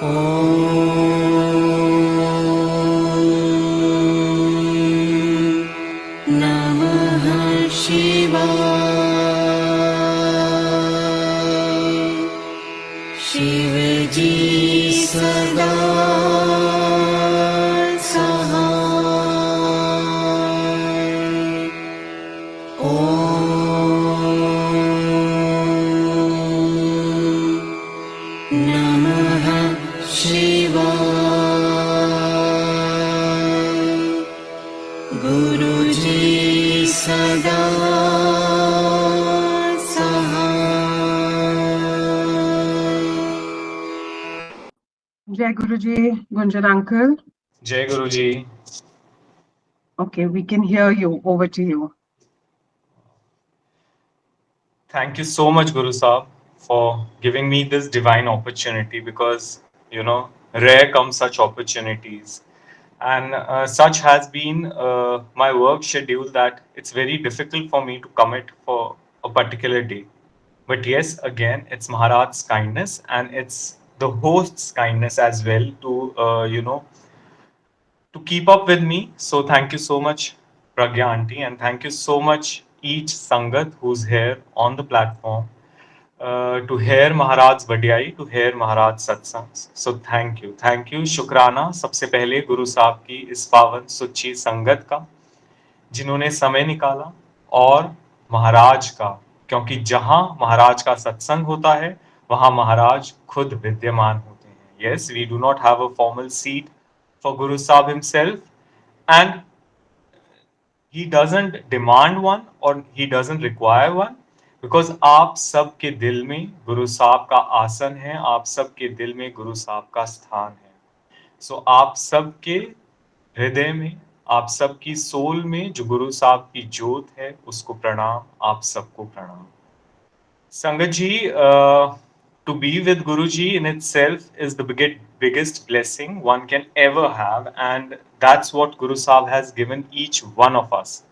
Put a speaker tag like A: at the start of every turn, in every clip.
A: नमः शिवाय। शिवजी सदा सहाय। नमः शिवाय। गुरुजी सदा सहाय।
B: Jai Guruji, Gunjan uncle.
C: Jai Guruji.
B: Okay, we can hear you. Over to you.
C: Thank you so much, Guru Saab, for giving me this divine opportunity because, rare come such opportunities. And such has been my work schedule that it's very difficult for me to commit for a particular day. But yes, again, it's Maharaj's kindness and it's the host's kindness as well to keep up with me. So thank you so much, Pragya Aunty, and thank you so much each Sangat who's here on the platform to hear Maharaj's Vadiyai, to hear Maharaj's Satsangs. So thank you. Thank you. शुक्राना सबसे पहले गुरु साहब की इस पावन सुच्ची संगत का जिन्होंने समय निकाला और महाराज का, क्योंकि जहां महाराज का सत्संग होता है वहां महाराज खुद विद्यमान होते हैं. Yes, we do not have a formal seat for Guru Sahib himself, and he doesn't demand one or he doesn't require one, because आप सबके दिल में गुरु साहब का आसन है, आप सबके दिल में गुरु साहब का स्थान है. सो आप सबके हृदय में, आप सबकी सोल में जो गुरु साहब की ज्योत है उसको प्रणाम, आप सबको प्रणाम. संगत जी, to be with Guruji in itself is the biggest blessing one can ever have, and that's what Guru Sahib has given each one of us.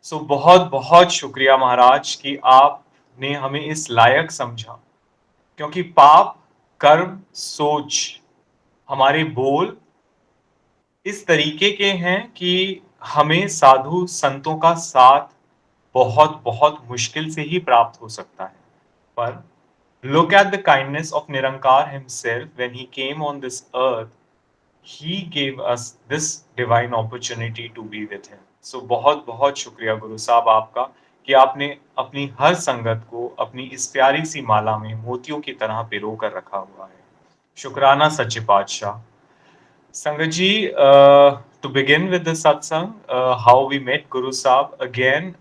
C: So बहुत बहुत शुक्रिया महाराज कि आपने हमें इस लायक समझा, क्योंकि पाप, कर्म, सोच, हमारे बोल इस तरीके के हैं कि हमें साधु संतों का साथ बहुत बहुत मुश्किल से ही प्राप्त हो सकता है. पर look at the kindness of Nirankar himself. When he came on this earth, he gave us this divine opportunity to be with him. So बहुत बहुत शुक्रिया गुरु साहब आपका कि आपने अपनी हर संगत को अपनी इस प्यारी सी माला में मोतियों की तरह पिरो कर रखा हुआ है. शुक्राना सच्चे पातशाह. Sangat ji, to begin with the satsang, how we met Guru Sahib, again,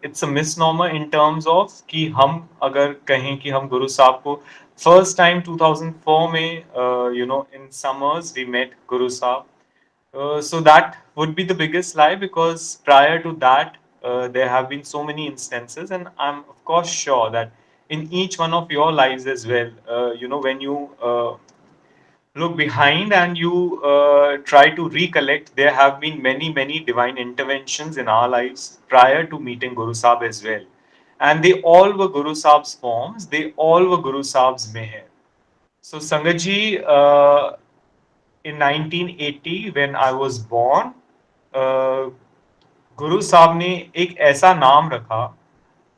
C: it's a misnomer in terms of कि हम अगर कहें कि हम Guru Sahib को first time 2004 में, in summers we met Guru Sahib. So that would be the biggest lie, because prior to that, there have been so many instances, and I'm of course sure that in each one of your lives as well, when you look behind and you try to recollect, there have been many divine interventions in our lives prior to meeting Guru Sahib as well, and they all were Guru Sahib's forms, they all were Guru Sahib's meher. So Sangat ji, in 1980 when I was born, गुरु साहब ने एक ऐसा नाम रखा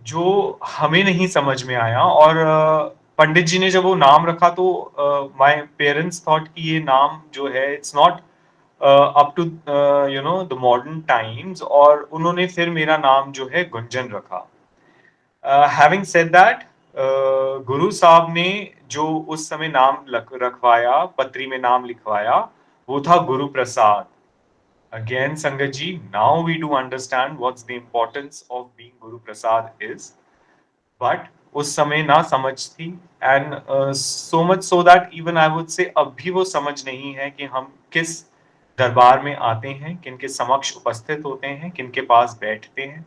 C: जो हमें नहीं समझ में आया, और पंडित जी ने जब वो नाम रखा तो माय पेरेंट्स थॉट कि ये नाम जो है it's not up to the modern times, और उन्होंने फिर मेरा नाम जो है गुंजन रखा. Having said that, Guru Sahib ने जो उस समय नाम रखवाया, पत्री में नाम लिखवाया, वो था Guru Prasad. Again, Sangat ji, now we do understand what's the importance of being Guru Prasad is. But उस समय ना समझ थी, and so much so that even I would say अब भी वो समझ नहीं है कि हम किस दरबार में आते हैं, किनके समक्ष उपस्थित होते हैं, किनके पास बैठते हैं.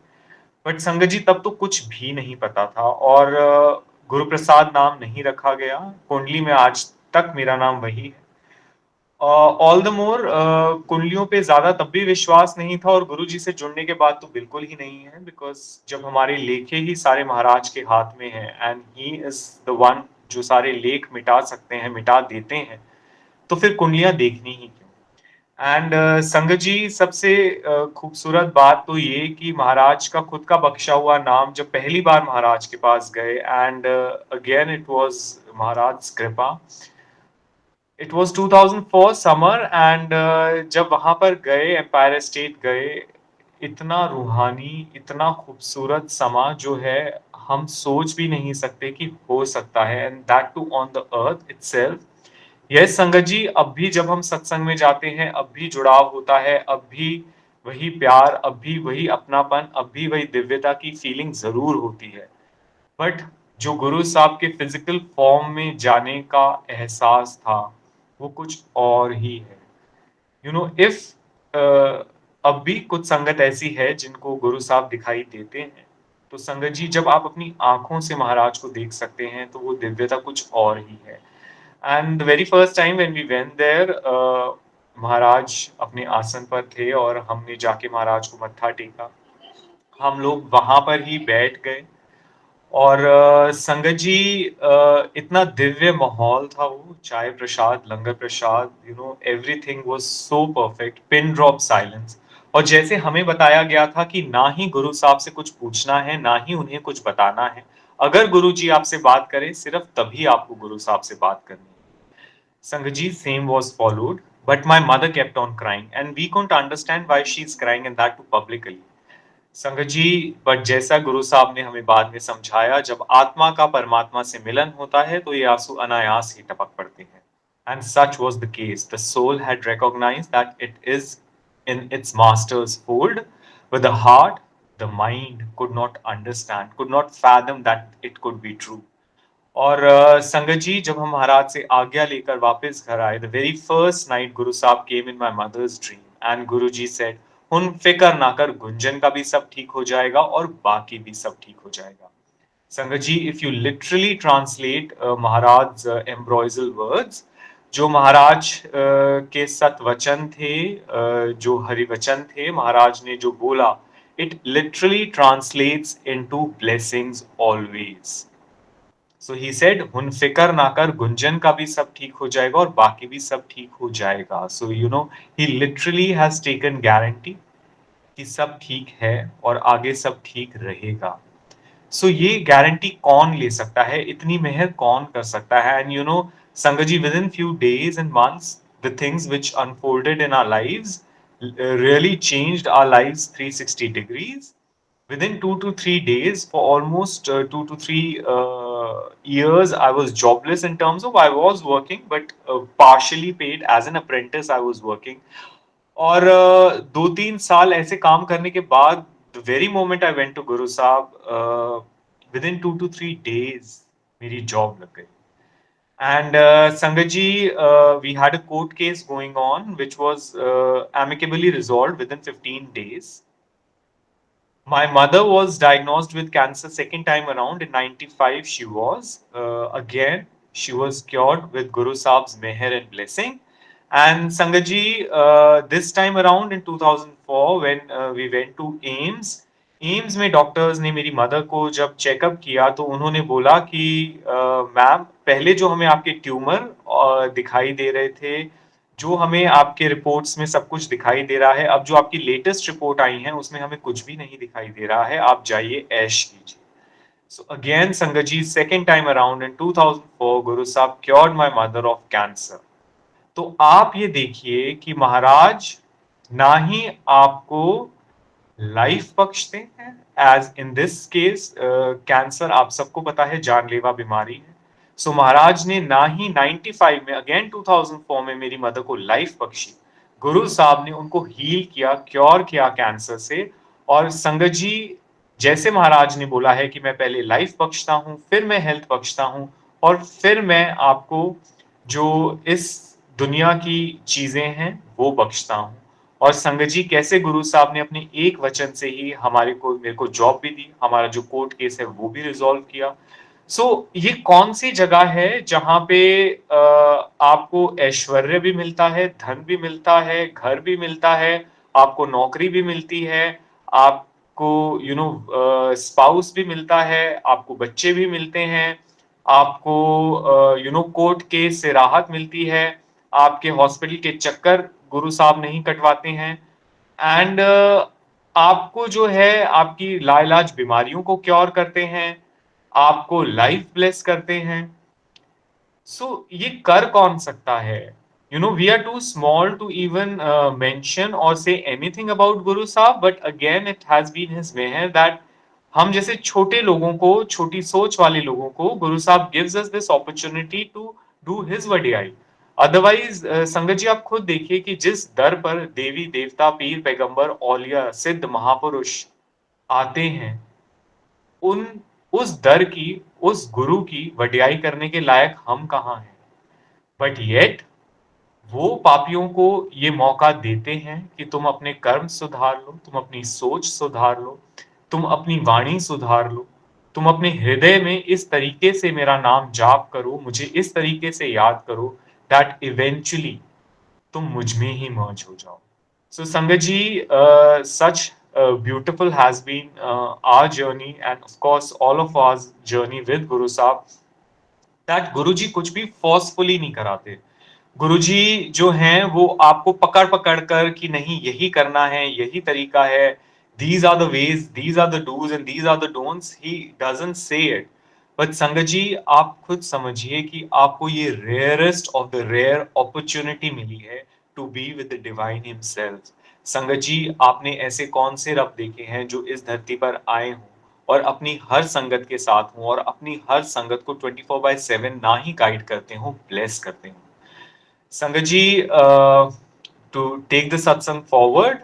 C: बट संगत जी, तब तो कुछ भी नहीं पता था, और गुरु प्रसाद नाम नहीं रखा गया. कुंडली में आज तक मेरा नाम वही है. ऑल द मोर, कुंडलियों पे ज्यादा तब भी विश्वास नहीं था, और गुरु जी से जुड़ने के बाद तो बिल्कुल ही नहीं है, बिकॉज जब हमारे लेखे ही सारे महाराज के हाथ में हैं, and he is the one जो सारे लेख मिटा सकते हैं, मिटा देते हैं, तो फिर कुंडलियां देखनी ही क्यों। एंड संगत जी, सबसे खूबसूरत बात तो ये कि महाराज का खुद का बख्शा हुआ नाम जब पहली बार महाराज के पास गए, एंड अगेन इट वाज महाराज कृपा। इट वाज 2004 समर, एंड जब वहां पर गए, एम्पायर स्टेट गए, इतना रूहानी, इतना खूबसूरत समा जो है हम सोच भी नहीं सकते कि हो सकता है, and that too on the earth itself. Yes संगत जी, अब भी जब हम सत्संग में जाते हैं, अब भी जुड़ाव होता है, अब भी वही प्यार, अब भी वही अपनापन, अब भी वही दिव्यता की फीलिंग जरूर होती है। बट जो गुरु साहब के फिजिकल फॉर्म में जाने का एहसास था, वो कुछ और ही है। यू नो, इफ अब भी कुछ संगत ऐसी है जिनको गुरु साहब दिखाई देते हैं, तो संगत जी, जब आप अपनी आंखों से महाराज को देख सकते हैं तो वो दिव्यता कुछ और ही है। And the very first time when we went there, महाराज अपने आसन पर थे और हमने जाके महाराज को मत्था टेका। हम लोग वहां पर ही बैठ गए, और संगत जी, इतना दिव्य माहौल था वो, चाय प्रसाद, लंगर प्रसाद, you know, everything was so perfect, pin drop silence. और जैसे हमें बताया गया था कि ना ही गुरु साहब से कुछ पूछना है, ना ही उन्हें कुछ बताना है। अगर गुरु जी आपसे बात करें, सिर्फ तभी आपको गुरु साहब से बात करनी है। Sangaji, same was followed, but my mother kept on crying, and we couldn't understand why she's crying, and that too publicly. संगत जी, बट जैसा गुरु साहब ने हमें बाद में समझाया, जब आत्मा का परमात्मा से मिलन होता है तो ये आंसू अनायास ही टपक पड़ते हैं। And such was the case. The soul had recognized that it is in its master's fold, but the heart, the mind could not understand, could not fathom that it could be true. और संगत जी, जब हम महाराज से आज्ञा लेकर वापस घर आए, the very first night Guru Sahib came in my mother's dream, and Guru ji said, हुन फिकर ना कर, गुंजन का भी सब ठीक हो जाएगा और बाकी भी सब ठीक हो जाएगा। Sangat ji, if you literally translate Maharaj ambrosial words, जो महाराज के सतवचन थे, जो हरिवचन थे, महाराज ने जो बोला, it literally translates into blessings always. So he said, हुन फिकर ना कर, गुंजन का भी सब ठीक हो जाएगा और बाकी भी सब ठीक हो जाएगा। So you know, he literally has taken guarantee कि सब ठीक है और आगे सब ठीक रहेगा। सो ये गारंटी कौन ले सकता है, इतनी मेहर कौन कर सकता है? And you know Sangat ji, within few days and months, the things which unfolded in our lives really changed our lives 360 degrees. Within 2 to 3 days, for almost 2 to 3 years, I was jobless, in terms of I was working, but partially paid as an apprentice I was working. और 2-3 साल ऐसे काम करने के बाद, the very moment I went to गुरु साहब, within 2 to 3 days मेरी job लग गई। And संगत जी, we had a court case going on, which was amicably resolved within 15 days. My mother was diagnosed with cancer second time around in 95. She was again, she was cured with Guru Sahib's meher and blessing. And Sangaji, this time around in 2004, when we went to AIMS, AIIMS में doctors ने मेरी mother को जब checkup किया तो उन्होंने बोला कि मैम, पहले जो हमें आपके ट्यूमर दिखाई दे रहे थे, जो हमें आपके रिपोर्ट्स में सब कुछ दिखाई दे रहा है, अब जो आपकी लेटेस्ट रिपोर्ट आई है उसमें हमें कुछ भी नहीं दिखाई दे रहा है, आप जाइए ऐश कीजिए। So again, Sangaji, second time around in 2004, Guru Sahib cured my mother of cancer. तो आप ये देखिए कि महाराज ना ही आपको लाइफ बख्शते हैं, as in this case cancer आप सबको पता है जानलेवा बीमारी है। सो महाराज ने ना ही 95 में, अगेन 2004 में मेरी मदर को लाइफ बख्शी, गुरु साहब ने उनको हील किया, क्योर किया कैंसर से। और संगत जी, जैसे महाराज ने बोला है कि मैं पहले लाइफ बख्शता हूं, फिर मैं हेल्थ बख्शता हूं, और फिर मैं आपको जो इस दुनिया की चीजें हैं वो बख्शता हूं। और संगत जी, कैसे गुरु साहब ने अपने एक वचन से ही मेरे को जॉब भी दी, हमारा जो कोर्ट केस है वो भी रिजॉल्व किया। सो ये कौन सी जगह है जहां पे आपको ऐश्वर्य भी मिलता है, धन भी मिलता है, घर भी मिलता है, आपको नौकरी भी मिलती है, आपको स्पाउस भी मिलता है, आपको बच्चे भी मिलते हैं, आपको कोर्ट केस से राहत मिलती है, आपके हॉस्पिटल के चक्कर गुरु साहब नहीं कटवाते हैं, एंड आपको जो है आपकी लाइलाज बीमारियों को क्योर करते हैं, आपको लाइफ ब्लेस करते हैं। सो ये कर कौन सकता है? We are too small to even mention or say anything about Guru Sahib, but again it has been his mehar that हम जैसे छोटे लोगों को, छोटी सोच वाले लोगों को Guru Sahib gives us this opportunity to do his वडियाई। अदरवाइज संगत जी आप खुद देखिए कि जिस दर पर देवी देवता, पीर, पैगंबर, औलिया, सिद्ध, महापुरुष आते हैं, उन उस दर की, उस गुरु की वडियाई करने के लायक हम कहाँ हैं? बट येट वो पापियों को ये मौका देते हैं कि तुम अपने कर्म सुधार लो, तुम अपनी सोच सुधार लो, तुम अपनी वाणी सुधार लो, तुम अपने हृदय में इस तरीके से मेरा नाम जाप करो, मुझे इस तरीके से याद करो दैट इवेंचुअली तुम मुझ में ही मर्ज हो जाओ। So Sangaji, such beautiful has been our journey, and of course all of our journey with Guru Sahib, that गुरुजी कुछ भी फोर्सफुली नहीं कराते। गुरुजी जो हैं वो आपको पकड़ पकड़ कर कि नहीं यही करना है, यही तरीका है, these are the ways, these are the do's and these are the don'ts, he doesn't say it। But Sangat ji आप खुद समझिए कि आपको ये rarest of the rare opportunity मिली है to be with the divine himself. Sangat ji आपने ऐसे कौन से रब देखे हैं जो इस धरती पर आए हों और अपनी हर संगत के साथ हों और अपनी हर संगत को 24/7 ना ही गाइड करते हों, ब्लेस करते हों। संगत जी, टू टेक द सत्संग फॉरवर्ड,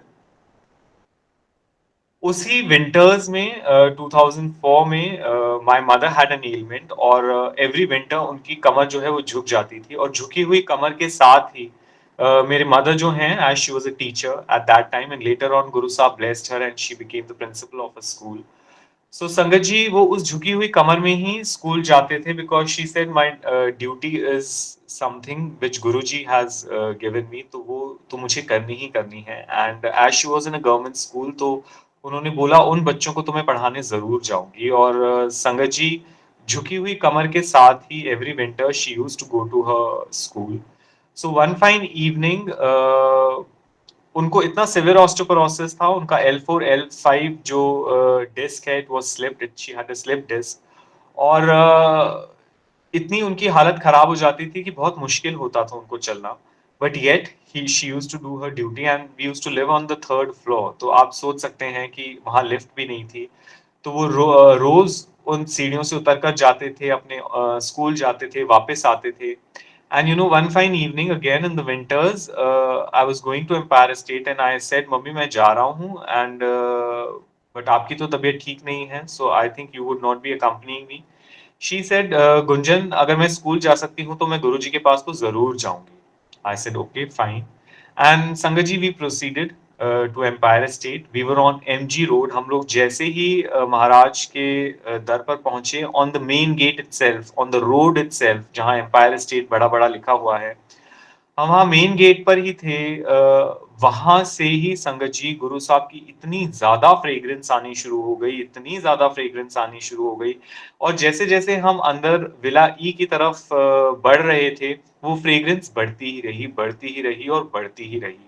C: उसी विंटर्स में 2004 में my mother had an element, और एवरी विंटर उनकी कमर जो है वो झुक जाती थी, और झुकी हुई कमर के साथ ही मेरे मदर जो हैं, as she was a teacher at that time and later on Guru Sahib blessed her and she became the principal of a school. So संगत जी वो उस झुकी हुई कमर में ही स्कूल जाते थे, because she said my duty is something which Guruji has given me, तो वो तो मुझे करनी ही करनी है। And as she was in a government school, तो उन्होंने बोला उन बच्चों को तो मैं पढ़ाने जरूर जाऊंगी। और संगत जी झुकी हुई कमर के साथ ही every winter she used to go to her school. So one fine evening उनको इतना सिवियर ऑस्टियोपोरोसिस था, उनका L4 L5 जो डिस्क है, it was slipped, she had a slip disc, और इतनी उनकी हालत खराब हो जाती थी कि बहुत मुश्किल होता था उनको चलना। But yet she used to do her duty and we used to live on the third floor. तो आप सोच सकते हैं कि वहां लिफ्ट भी नहीं थी, तो वो रोज उन सीढ़ियों से उतर कर जाते थे, अपने स्कूल जाते थे, वापस आते थे। And one fine evening again in the winters, I was going to Empire State and I said, "mummy मैं जा रहा हूँ and but आपकी तो तबीयत ठीक नहीं है, so I think you would not be accompanying me." She said, "Gunjan अगर मैं स्कूल जा सकती हूँ तो मैं गुरुजी के पास तो जरूर जाऊंगी." I said, "Okay, fine." And संगत जी we proceeded to Empire State. We were on MG Road. हम लोग जैसे ही महाराज के दर पर पहुंचे, on the main gate itself, on the road itself, जहाँ Empire State बड़ा बड़ा लिखा हुआ है, हम वहाँ मेन गेट पर ही थे। वहां से ही संगत जी गुरु साहब की इतनी ज्यादा फ्रेग्रेंस आनी शुरू हो गई, इतनी ज्यादा फ्रेग्रेंस आनी शुरू हो गई, और जैसे जैसे हम अंदर विला ई की तरफ बढ़ रहे थे, वो फ्रेग्रेंस बढ़ती ही रही, बढ़ती ही रही और बढ़ती ही रही।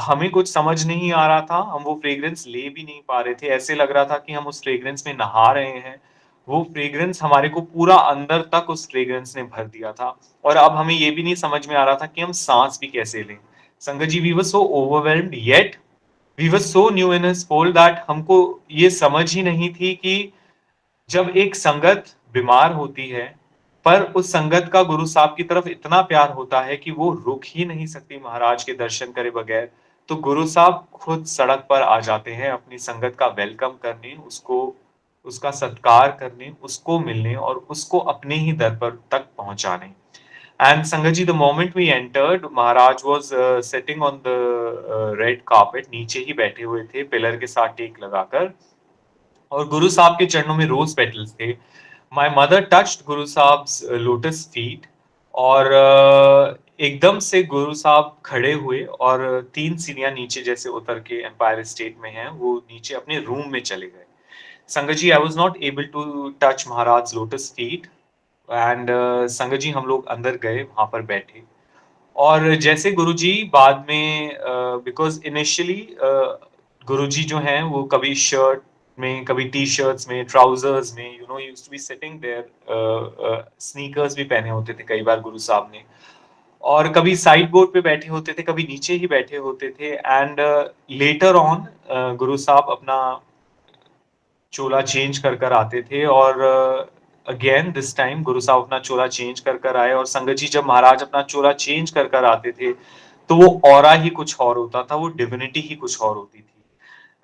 C: हमें कुछ समझ नहीं आ रहा था, हम वो फ्रेग्रेंस ले भी नहीं पा रहे थे, ऐसे लग रहा था कि हम उस फ्रेग्रेंस में नहा रहे हैं। वो फ्रेग्रेंस हमारे को पूरा अंदर तक उस फ्रेग्रेंस ने भर दिया था, और अब हमें ये भी नहीं समझ में आ रहा था कि हम सांस भी कैसे लें। Sangat ji we were so overwhelmed, yet we were so new in his fold that हमको ये समझ ही नहीं थी कि जब एक संगत बीमार होती है, पर उस संगत का गुरु साहब की तरफ इतना प्यार होता है कि वो रुक ही नहीं सकती महाराज के दर्शन करे बगैर, तो गुरु साहब खुद सड़क पर आ जाते हैं अपनी संगत का वेलकम करने, उसको उसका सत्कार करने, उसको मिलने और उसको अपने ही दर पर तक पहुंचाने। And Sangaji, the moment we entered, Maharaj was sitting on the red carpet, नीचे ही बैठे हुए थे पिलर के साथ टेक लगाकर, और गुरु साहब के चरणों में रोज पेटल्स थे। My mother touched Guru साहब्स lotus feet, और एकदम से गुरु साहब खड़े हुए और 3 सीढ़ियां नीचे जैसे उतर के एम्पायर स्टेट में हैं, वो नीचे अपने रूम में चले गए। Sangat ji, I was not able to touch Maharaj lotus feet, and संगत जी हम लोग अंदर गए, वहां पर बैठे, और जैसे गुरुजी बाद में बिकॉज इनिशियली गुरुजी जो हैं वो कभी शर्ट में, कभी टी शर्ट्स में, ट्राउजर्स में, you know, used to be sitting there, sneakers भी पहने होते थे कई बार गुरु साहब ने, और कभी साइड बोर्ड पे बैठे होते थे, कभी नीचे ही बैठे होते थे। एंड लेटर ऑन गुरु साहब अपना चोला चेंज कर कर आते थे, और अगेन दिस टाइम गुरु साहब अपना चोला चेंज कर कर आए, और संगत जी जब महाराज अपना चोला चेंज कर कर आते थे तो वो ऑरा ही कुछ और होता था, वो डिविनिटी ही कुछ और होती थी।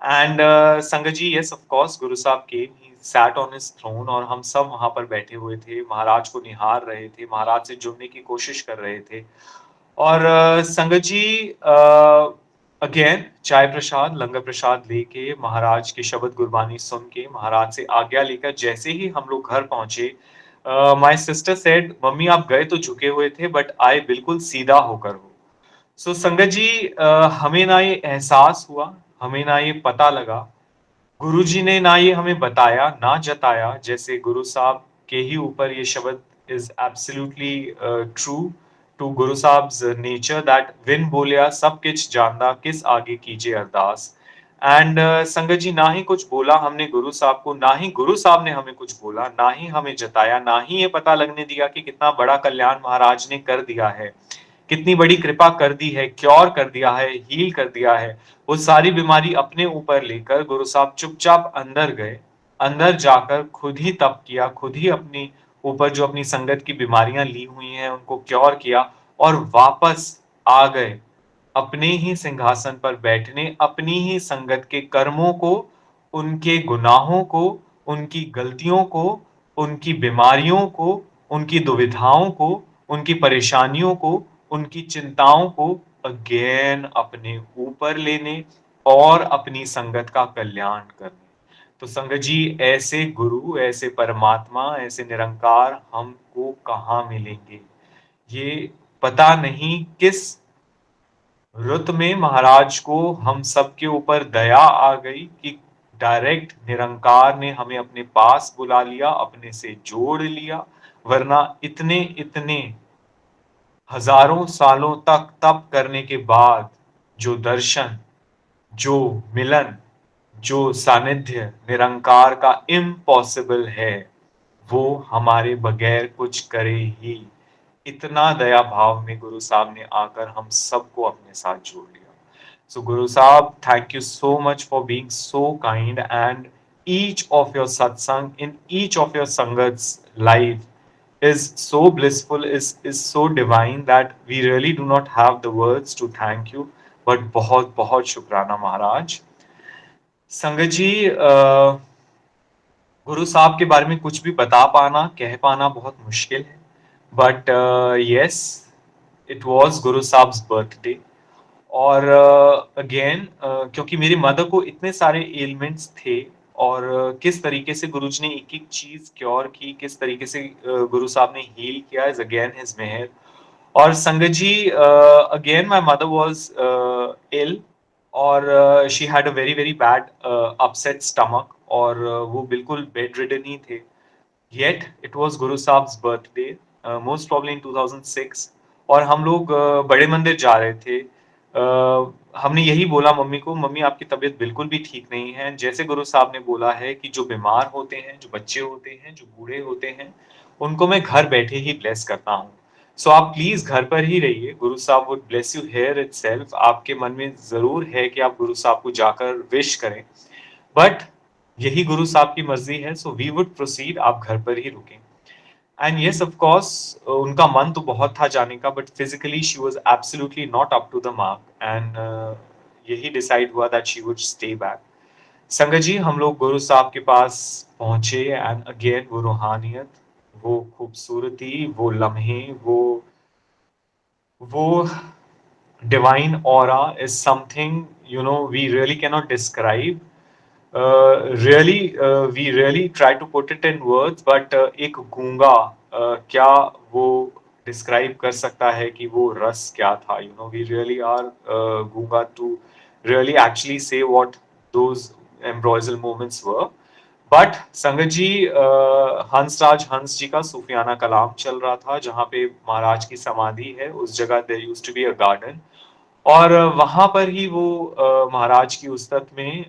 C: एंड संगत जी, yes of course, Guru Sahib came, he sat on his throne, और हम सब वहां पर बैठे हुए थे, महाराज को निहार रहे थे, महाराज से जुड़ने की कोशिश कर रहे थे। और संगत जी अगेन चाय प्रसाद, लंगर प्रसाद लेके, महाराज की शब्द गुरबानी सुन के, महाराज से आज्ञा लेकर जैसे ही हम लोग घर पहुंचे, माय सिस्टर सेड, मम्मी आप गए तो झुके हुए थे बट आए बिल्कुल सीधा होकर हो। सो संगत जी, हमें ना ये एहसास हुआ, हमें ना ये पता लगा, गुरुजी ने ना ये हमें बताया ना जताया, जैसे गुरु साहब के ही ऊपर ये शब्द is absolutely true to Guru साहब्स nature, that win बोलिया सब किच जानदा, किस आगे कीजिए अरदास। एंड संगत जी, ना ही कुछ बोला हमने गुरु साहब को, ना ही गुरु साहब ने हमें कुछ बोला, ना ही हमें जताया, ना ही ये पता लगने दिया कि कितना बड़ा कल्याण महाराज ने कर दिया है, कितनी बड़ी कृपा कर दी है, क्योर कर दिया है, हील कर दिया है। वो सारी बीमारी अपने ऊपर लेकर गुरु साहब चुपचाप अंदर गए, अंदर जाकर खुद ही तप किया, खुद ही अपनी ऊपर जो अपनी संगत की बीमारियां ली हुई हैं उनको क्योर किया, और वापस आ गए अपने ही सिंहासन पर बैठने, अपनी ही संगत के कर्मों को, उनके गुनाहों को, उनकी गलतियों को, उनकी बीमारियों को, उनकी दुविधाओं को, उनकी परेशानियों को, उनकी चिंताओं को अगेन अपने ऊपर लेने और अपनी संगत का कल्याण करने। तो संगत जी, ऐसे गुरु, ऐसे परमात्मा, ऐसे निरंकार हमको कहाँ मिलेंगे? ये पता नहीं किस रुत में महाराज को हम सबके ऊपर दया आ गई कि डायरेक्ट निरंकार ने हमें अपने पास बुला लिया, अपने से जोड़ लिया, वरना इतने इतने हजारों सालों तक तप करने के बाद जो दर्शन, जो मिलन, जो सानिध्य निरंकार का इम्पॉसिबल है, वो हमारे बगैर कुछ करे ही। इतना दया भाव में गुरु साहब ने आकर हम सबको अपने साथ जोड़ लिया। So Guru Sahib, thank you so much for being so kind, and each of your satsang in each of your sangat's life is so blissful, is so divine that we really do not have the words to thank you. But बहुत बहुत शुक्राना महाराज। संगत जी, गुरु साहब के बारे में कुछ भी बता पाना, कह पाना बहुत मुश्किल है, but yes, it was Guru साहब्स birthday. और अगेन क्योंकि मेरी मदर को इतने सारे एलिमेंट्स थे, और किस तरीके से गुरुजी ने एक एक चीज क्योर की, किस तरीके से गुरु साहब ने हील किया, इज अगेन हिज मेहर। और संगत जी, again my mother was ill, और she had a very very bad upset stomach, और वो बिल्कुल बेड रिडन ही थे। Yet it was Guru साहब्स birthday, most probably in 2006, और हम लोग बड़े मंदिर जा रहे थे। हमने यही बोला मम्मी को, मम्मी आपकी तबीयत बिल्कुल भी ठीक नहीं है। जैसे गुरु साहब ने बोला है कि जो बीमार होते हैं, जो बच्चे होते हैं, जो बूढ़े होते हैं, उनको मैं घर बैठे ही ब्लेस करता हूँ। सो आप प्लीज घर पर ही रहिए, गुरु Sahib would bless you here itself. आपके मन में जरूर है कि आप गुरु साहब को जाकर विश करें, बट यही गुरु साहब की मर्जी है, सो वी वुड प्रोसीड, आप घर पर ही रुकें। एंड यस ऑफ कोर्स, उनका मन तो बहुत था जाने का, but physically she was absolutely not up to the mark, and यही डिसाइड हुआ that she would stay back. संगत जी, हम लोग गुरु साहब के पास पहुंचे, एंड अगेन वो रूहानियत, वो खूबसूरती, वो लम्हे, वो divine aura is something, you know, we really cannot describe. We really try to put it in words, but एक गूंगा क्या वो डिस्क्राइब कर सकता है कि वो रस क्या था? You know, we really are गूंगा to really actually say what those ambrosial moments were. But Sangat जी, हंसराज हंस जी का सूफियाना कलाम चल रहा था, जहाँ पे महाराज की समाधि है, उस जगह there used to be a garden. और वहां पर ही वो महाराज की उस्तत में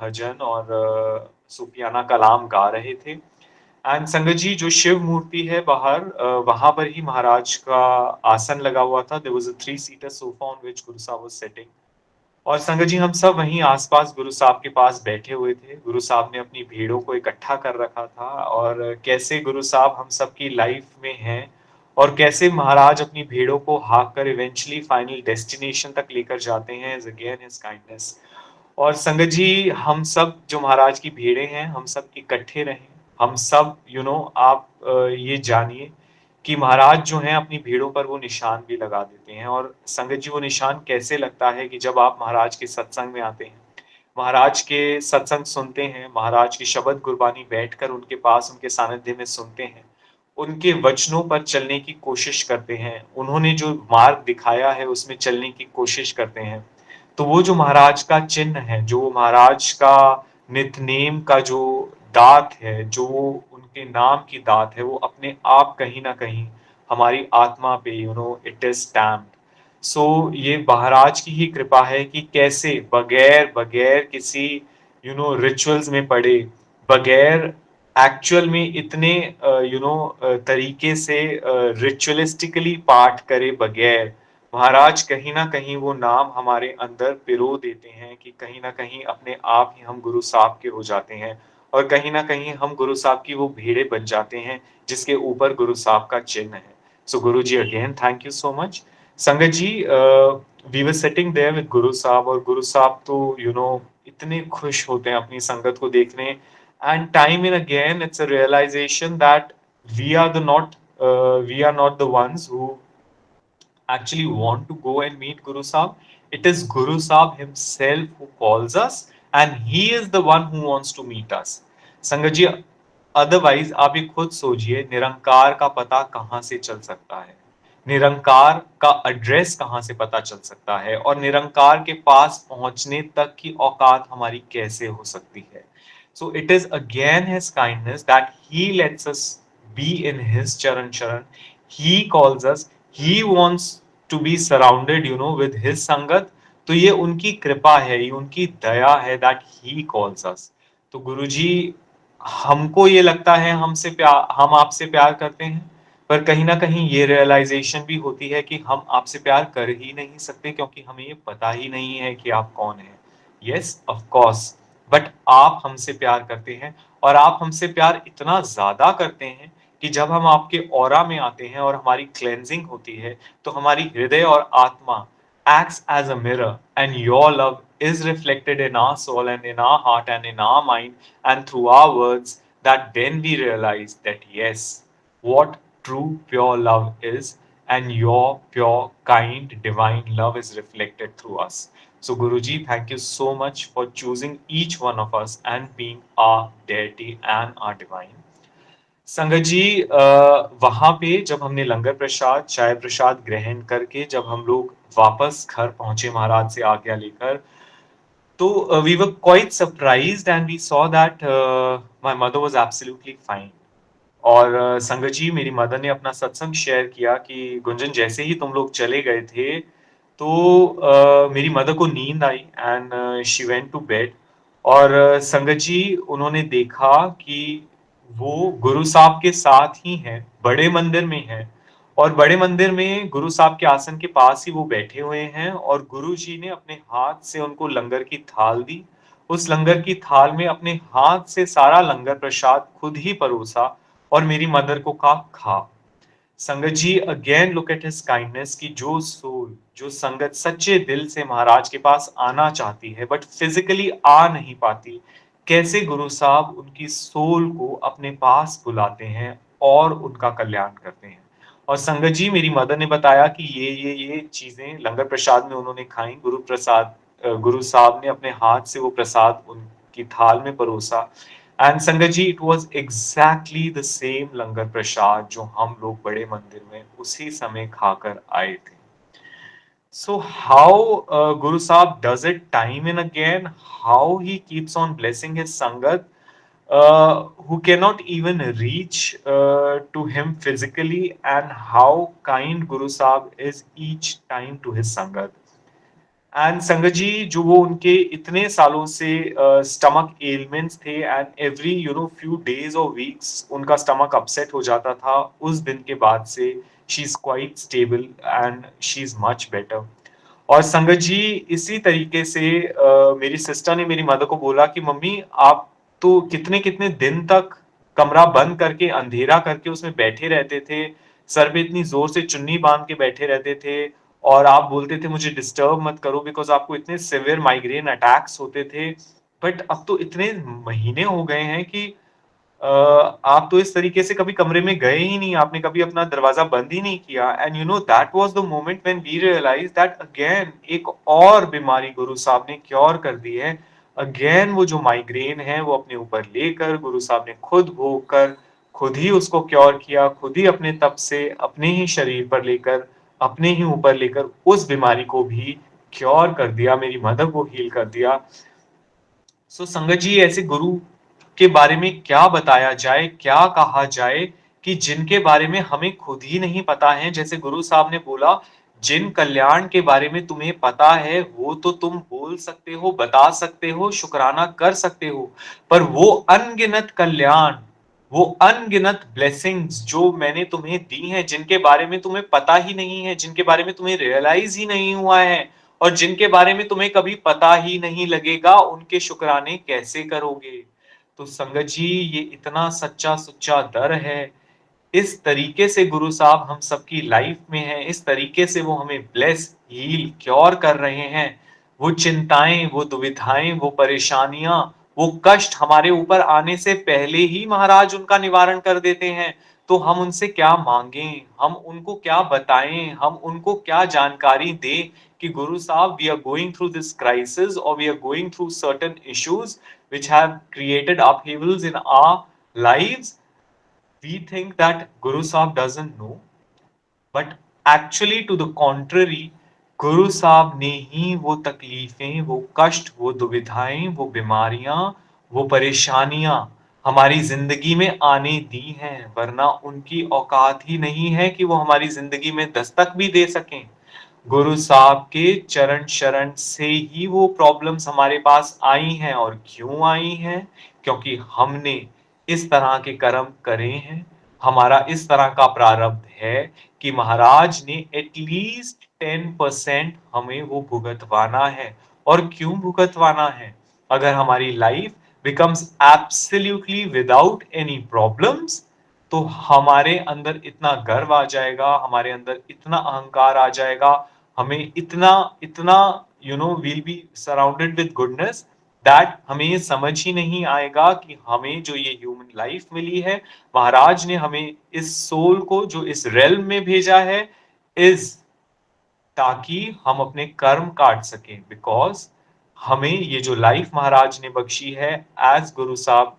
C: भजन और सूफियाना कलाम गा रहे थे। एंड संगत जी, जो शिव मूर्ति है बाहर, वहां पर ही महाराज का आसन लगा हुआ था। There was a three seater sofa on which Guru Sahib was sitting. और संगत जी, हम सब वहीं आसपास गुरु साहब के पास बैठे हुए थे। गुरु साहब ने अपनी भीड़ों को इकट्ठा कर रखा था, और कैसे गुरु साहब हम सबकी लाइफ में हैं, और कैसे महाराज अपनी भीड़ों को हाँक कर इवेंचुअली फाइनल डेस्टिनेशन तक लेकर जाते हैं, इज अगेन हिज काइंडनेस। और संगत जी, हम सब जो महाराज की भीड़ें हैं, हम सब इकट्ठे रहें। हम सब आप ये जानिए कि महाराज जो हैं अपनी भीड़ों पर वो निशान भी लगा देते हैं। और संगत जी, वो निशान कैसे लगता है कि जब आप महाराज के सत्संग में आते हैं, महाराज के सत्संग सुनते हैं, महाराज की शब्द गुरबानी बैठकर उनके पास उनके सानिध्य में सुनते हैं, उनके वचनों पर चलने की कोशिश करते हैं, उन्होंने जो मार्ग दिखाया है उसमें चलने की कोशिश करते हैं, तो वो जो महाराज का चिन्ह है, जो महाराज का नितनेम का जो दात है, जो उनके नाम की दात है, वो अपने आप कहीं ना कहीं हमारी आत्मा पे इट इज स्टैम्प्ड। सो ये महाराज की ही कृपा है कि कैसे बगैर बगैर किसी रिचुअल्स में पड़े, बगैर एक्चुअल में इतने तरीके से रिचुअलिस्टिकली पाठ करे बगैर, महाराज कहीं ना कहीं वो नाम हमारे अंदर पिरो देते हैं कि कहीं ना कहीं अपने आप ही हम गुरु साहब के हो जाते हैं, और कहीं ना कहीं हम गुरु साहब की वो भीड़े बन जाते हैं जिसके ऊपर गुरु साहब का चिन्ह है। So Guru ji, again thank you so much. Sangat ji, we were sitting there with Guru Sahib, और गुरु साहब तो इतने खुश होते हैं अपनी संगत को देखने। And time in again it's a realisation that we are the not we are not the ones who actually want to go and meet Guru Sahib. It is Guru Sahib himself who calls us, and he is the one who wants to meet us. संगत जी, otherwise आप ये खुद सोचिए, निरंकार का पता कहाँ से चल सकता है, निरंकार का एड्रेस कहाँ से पता चल सकता है, और निरंकार के पास पहुंचने तक की औकात हमारी कैसे हो सकती है। So it is again his kindness that he let's us be in his चरण शरण। He calls us, he wants to be surrounded with his संगत। तो ये उनकी कृपा है, ये उनकी दया है that he calls us। तो गुरुजी, हमको ये लगता है हम आपसे प्यार करते हैं, पर कहीं ना कहीं ये रियलाइजेशन भी होती है कि हम आपसे प्यार कर ही नहीं सकते, क्योंकि हमें ये पता ही नहीं है कि आप कौन हैं। यस, ऑफ कोर्स, बट आप हमसे प्यार करते हैं, और आप हमसे प्यार इतना ज्यादा करते हैं कि जब हम आपके ऑरा में आते हैं और हमारी क्लेंजिंग होती है, तो हमारी हृदय और आत्मा acts as a mirror, and your love is reflected in our soul and in our heart and in our mind and through our words, that then we realize that yes, what true pure love is, and your pure kind divine love is reflected through us. So Guruji, thank you so much for choosing each one of us and being our deity and our divine। संगत जी, वहां पे जब हमने लंगर प्रसाद चाय प्रसाद ग्रहण करके जब हम लोग वापस घर पहुंचे महाराज से आज्ञा लेकर, तो we were quite surprised and we saw that my mother was absolutely fine. और संगत जी, मेरी मदर ने अपना सत्संग शेयर किया कि गुंजन, जैसे ही तुम लोग चले गए थे, तो मेरी मदर को नींद आई and she went to bed. और संगत जी, उन्होंने देखा कि वो गुरु साहब के साथ ही हैं, बड़े मंदिर में हैं, और बड़े मंदिर में गुरु साहब के आसन के पास ही वो बैठे हुए हैं, और गुरु जी ने अपने हाथ से उनको लंगर की थाल दी। उस लंगर की थाल में अपने हाथ से सारा लंगर प्रसाद खुद ही परोसा, और मेरी मदर को कहा, खा। संगत जी, again look at his kindness कि जो सोल, जो संगत सच्चे दिल से महाराज के पास आना चाहती है बट फिजिकली आ नहीं पाती, कैसे गुरु साहब उनकी सोल को अपने पास बुलाते हैं और उनका कल्याण करते हैं। और संगत जी, मेरी मदर ने बताया कि ये चीजें लंगर प्रसाद में उन्होंने खाई। गुरु साहब ने अपने हाथ से वो प्रसाद उनकी थाल में परोसा। एंड संगत ji, it was exactly the same langar prasad जो हम लोग बड़े मंदिर में उसी समय खाकर आए थे। So how Guru Sahib does it time and again, how he keeps on blessing his Sangat, who cannot even reach to him physically, and how kind Guru Sahib is each time to his Sangat. And संगत जी जो वो उनके इतने सालों से stomach elements थे, and every few days और weeks उनका स्टमक अपसेट हो जाता था, उस दिन के बाद से she is quite stable and she is much better. और संगत जी इसी तरीके से मेरी सिस्टर ने मेरी मदर को बोला कि मम्मी आप तो कितने कितने दिन तक कमरा बंद करके अंधेरा करके उसमें बैठे रहते थे, सर पे इतनी जोर से चुन्नी बांध के बैठे रहते थे, और आप बोलते थे मुझे डिस्टर्ब मत करो बिकॉज आपको इतने सिवियर माइग्रेन अटैक्स होते थे. बट अब तो इतने महीने हो गए हैं कि आप तो इस तरीके से कभी कमरे में गए ही नहीं, आपने कभी अपना दरवाजा बंद ही नहीं किया. And that was the moment when we realise that again एक और बीमारी गुरु साहब ने क्योर कर दी है. अगेन वो जो माइग्रेन है वो अपने ऊपर लेकर गुरु साहब ने खुद भोग कर खुद ही उसको क्योर किया, खुद ही अपने तप से अपने ही शरीर पर लेकर अपने ही ऊपर लेकर उस बीमारी को भी क्योर कर दिया, मेरी मदर को हील कर दिया. सो संगत जी ऐसे गुरु के बारे में क्या बताया जाए, क्या कहा जाए कि जिनके बारे में हमें खुद ही नहीं पता है. जैसे गुरु साहब ने बोला, जिन कल्याण के बारे में तुम्हें पता है वो तो तुम बोल सकते हो, बता सकते हो, शुक्राना कर सकते हो, पर वो अनगिनत कल्याण, वो अनगिनत ब्लेसिंग्स जो मैंने तुम्हें दी हैं, जिनके बारे में तुम्हें पता ही नहीं है, जिनके बारे में तुम्हें रियलाइज ही नहीं हुआ है, और जिनके बारे में तुम्हें कभी पता ही नहीं लगेगा, उनके शुक्राने कैसे करोगे. तो संगत जी ये इतना सच्चा सुच्चा दर है. इस तरीके से गुरु साहब हम सबकी लाइफ में है, इस तरीके से वो हमें ब्लेस, हील, क्योर कर रहे हैं. वो चिंताएं, वो दुविधाएं, वो परेशानियां, वो कष्ट हमारे ऊपर आने से पहले ही महाराज उनका निवारण कर देते हैं. तो हम उनसे क्या मांगें, हम उनको क्या बताएं, हम उनको क्या जानकारी दें कि Guru Sahib we are going through this crisis, और we are going through certain issues which have created upheavals in our lives. We think that Guru Sahib doesn't know, but actually to the contrary, गुरु साहब ने ही वो तकलीफें, वो कष्ट, वो दुविधाएं, वो बीमारियां, वो परेशानियां हमारी जिंदगी में आने दी हैं, वरना उनकी औकात ही नहीं है कि वो हमारी जिंदगी में दस्तक भी दे सकें. गुरु साहब के चरण शरण से ही वो प्रॉब्लम्स हमारे पास आई हैं. और क्यों आई हैं? क्योंकि हमने इस तरह के कर्म करे हैं, हमारा इस तरह का प्रारब्ध है कि महाराज ने एटलीस्ट 10% हमें वो भुगतवाना है. और क्यों भुगतवाना है? अगर हमारी life becomes absolutely without any problems, तो हमारे अंदर इतना गर्व आ जाएगा, हमारे अंदर इतना अहंकार आ जाएगा, हमें इतना इतना we'll be surrounded with goodness that हमें ये समझ ही नहीं आएगा कि हमें जो ये ह्यूमन लाइफ मिली है, महाराज ने हमें इस सोल को जो इस रेल्म में भेजा है, इस ताकि हम अपने कर्म काट सकें. बिकॉज हमें ये जो लाइफ महाराज ने बख्शी है, एज गुरु साहब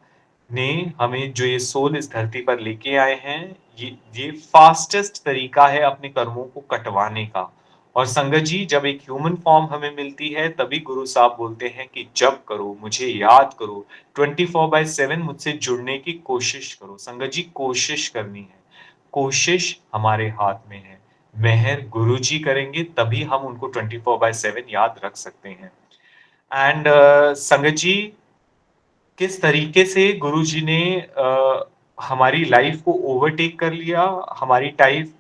C: ने हमें जो ये सोल इस धरती पर लेके आए हैं, ये फास्टेस्ट तरीका है अपने कर्मों को कटवाने का. और संगत जी जब एक ह्यूमन फॉर्म हमें मिलती है, तभी गुरु साहब बोलते हैं कि जब करो, मुझे याद करो, 24/7 मुझसे जुड़ने की कोशिश करो. संगत जी कोशिश करनी है, कोशिश हमारे हाथ में है. मेहर गुरु जी करेंगे तभी हम उनको 24/7 याद रख सकते हैं. एंड संगत जी किस तरीके से गुरु जी ने हमारी लाइफ को ओवरटेक कर लिया, हमारी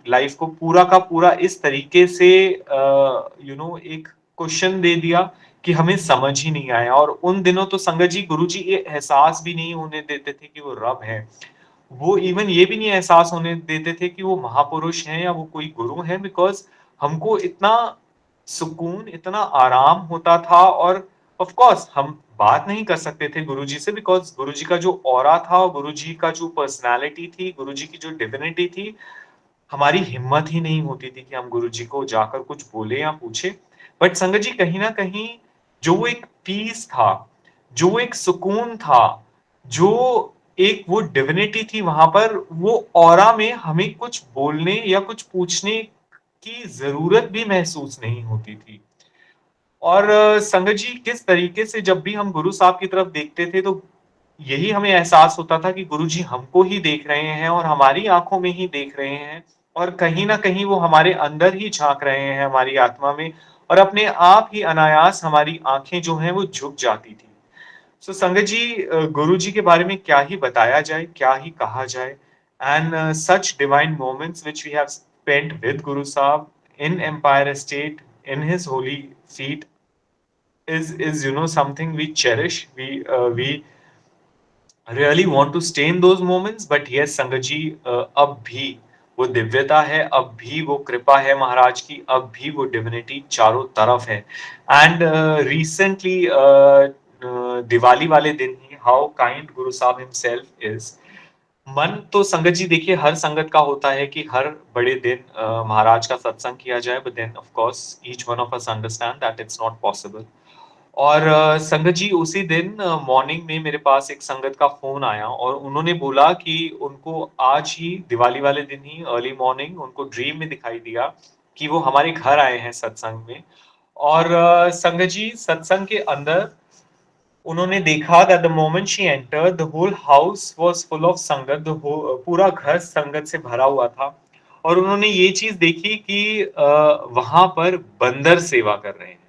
C: लाइफ को पूरा का पूरा इस तरीके से एक क्वेश्चन दे दिया कि हमें समझ ही नहीं आया. और उन दिनों तो संगत जी गुरु जी ये एहसास भी नहीं होने देते थे कि वो रब है. वो इवन ये भी नहीं एहसास होने देते थे कि वो महापुरुष हैं या वो कोई गुरु हैं, बिकॉज हमको इतना सुकून, इतना आराम होता था. और ऑफ कोर्स हम बात नहीं कर सकते थे गुरुजी से, बिकॉज गुरुजी का जो ऑरा था, गुरुजी का जो पर्सनालिटी थी, गुरुजी की जो डिविनिटी थी, हमारी हिम्मत ही नहीं होती थी कि हम गुरुजी को जाकर कुछ बोले या पूछे. बट संगत जी कहीं ना कहीं जो वो एक पीस था, जो वो एक सुकून था, जो एक वो डिविनिटी थी वहां पर, वो ऑरा में हमें कुछ बोलने या कुछ पूछने की जरूरत भी महसूस नहीं होती थी. और संगत जी किस तरीके से जब भी हम गुरु साहब की तरफ देखते थे, तो यही हमें एहसास होता था कि गुरुजी हमको ही देख रहे हैं और हमारी आँखों में ही देख रहे हैं और कहीं न कहीं वो हमारे अंदर ही झाँक रहे हैं हमारी आत्मा में और अपने आप ही अनायास हमारी आँखें जो हैं वो झुक जाती थी। सो संगत जी गुरुजी के बारे में क्या ही बताया जाए, क्या ही कहा जाए and such divine moments which we have spent with Guru Sahib in Empire Estate in his holy feet is something we cherish. We really want to stay in those moments, but yes संगत जी अब भी वो दिव्यता है, अब भी वो कृपा है महाराज की, अब भी वो डिविनिटी चारों तरफ है एंड रिसेंटली दिवाली वाले दिन ही हाउ काइंड गुरु साहब हिमसेल्फ इज। मन तो संगत जी देखिए हर संगत का होता है कि हर बड़े दिन महाराज का सत्संग किया जाए, but then of course each one of us understand that it's not possible. और संगत जी उसी दिन मॉर्निंग में मेरे पास एक संगत का फ़ोन आया और उन्होंने बोला कि उनको आज ही दिवाली वाले दिन ही अर्ली मॉर्निंग उनको ड्रीम में दिखाई दिया कि वो हमारे घर आए हैं सत्संग में और संगत जी सत्संग के अंदर उन्होंने देखा that the moment she entered the whole house was full of sangat, पूरा घर संगत से भरा हुआ था और उन्होंने ये चीज़ देखी कि वहाँ पर बंदर सेवा कर रहे हैं।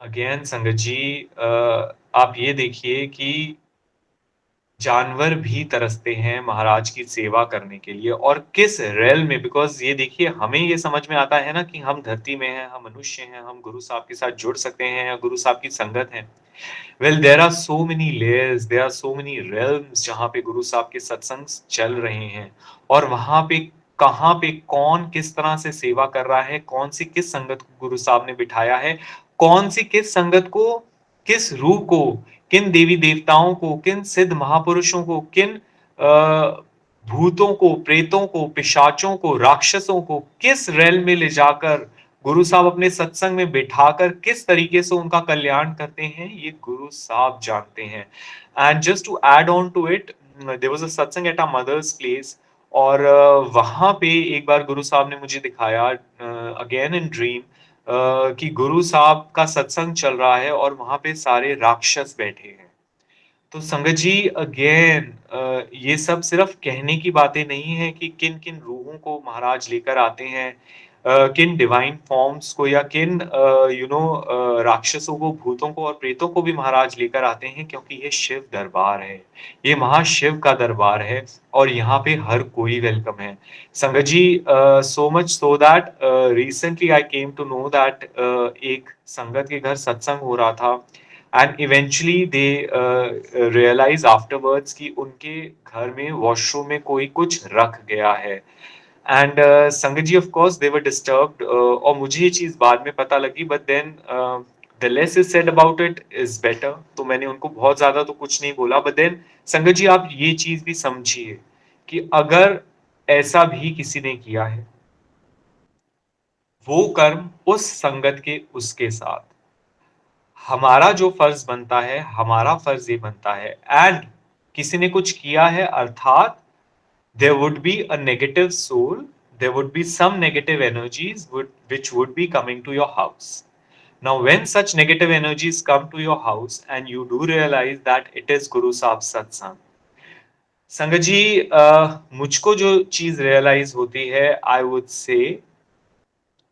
C: अगेन संगत जी आप ये देखिए कि जानवर भी तरसते हैं महाराज की सेवा करने के लिए और किस रेल में, बिकॉज ये देखिए हमें ये समझ में आता है ना कि हम धरती में हैं, हम मनुष्य हैं, हम गुरु साहब के साथ जुड़ सकते हैं या गुरु साहब की संगत है। Well there are so many layers, there are so many realms जहाँ पे गुरु साहब के सत्संग चल रहे हैं और वहां पे कहाँ पे कौन किस तरह से सेवा कर रहा है, कौन सी किस संगत को गुरु साहब ने बिठाया है, कौन सी किस संगत को, किस रूह को, किन देवी देवताओं को, किन सिद्ध महापुरुषों को, किन भूतों को, प्रेतों को, पिशाचों को, राक्षसों को किस रेल में ले जाकर गुरु साहब अपने सत्संग में बिठाकर किस तरीके से उनका कल्याण करते हैं, ये गुरु साहब जानते हैं। And just to add on to it, there was a satsang at our mother's place और वहां पे एक बार गुरु साहब ने मुझे दिखाया अगेन इन ड्रीम कि गुरु साहब का सत्संग चल रहा है और वहां पे सारे राक्षस बैठे हैं। तो संगत जी अगेन ये सब सिर्फ कहने की बातें नहीं है कि किन किन रूहों को महाराज लेकर आते हैं, किन डिवाइन फॉर्म्स को या किन राक्षसों को, भूतों को और प्रेतों को भी महाराज लेकर आते हैं, क्योंकि ये शिव दरबार है, ये महाशिव का दरबार है और यहाँ पे हर कोई वेलकम है। संगत जी so much so that recently I came to know that एक संगत के घर सत्संग हो रहा था and eventually they realise afterwards कि उनके घर में वॉशरूम में कोई कुछ रख गया है एंड संगत ji of course they were disturbed और मुझे ये चीज बाद में पता लगी, but then the less is said about it is better. तो मैंने उनको बहुत ज्यादा तो कुछ नहीं बोला, बट देन संगत जी आप ये चीज भी समझिए कि अगर ऐसा भी किसी ने किया है, वो कर्म उस संगत के उसके साथ, हमारा जो फर्ज बनता है, हमारा फर्ज ये बनता है एंड किसी ने कुछ किया है अर्थात there would be a negative soul, there would be some negative energies which would be coming to your house. Now when such negative energies come to your house and you do realize that it is Guru Sahib Satsang, संगत जी मुझको जो चीज realise होती है, I would say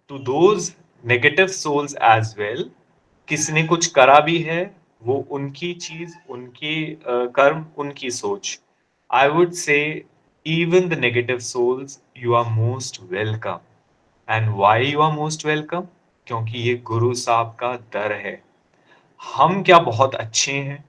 C: to those negative souls as well, किसने कुछ करा भी है वो उनकी चीज, उनके कर्म, उनकी सोच। आई वुड से even the negative souls, you are most welcome. And why you are most welcome? क्योंकि ये गुरु साहब का दर है। हम क्या बहुत अच्छे हैं,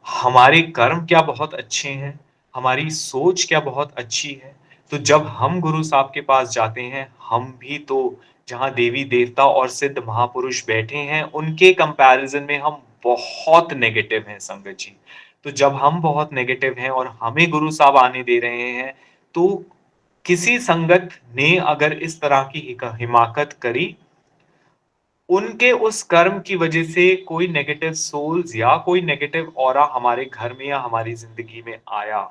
C: हमारे कर्म क्या बहुत अच्छे हैं, हमारी सोच क्या बहुत अच्छी है, तो जब हम गुरु साहब के पास जाते हैं, हम भी तो जहाँ देवी देवता और सिद्ध महापुरुष बैठे हैं उनके कंपैरिजन में हम बहुत नेगेटिव हैं संगत जी। तो जब हम बहुत नेगेटिव हैं और हमें गुरु साहब आने दे रहे हैं, तो किसी संगत ने अगर इस तरह की हिमाकत करी, उनके उस कर्म की वजह से कोई नेगेटिव सोल्स या कोई नेगेटिव ऑरा हमारे घर में या हमारी जिंदगी में आया,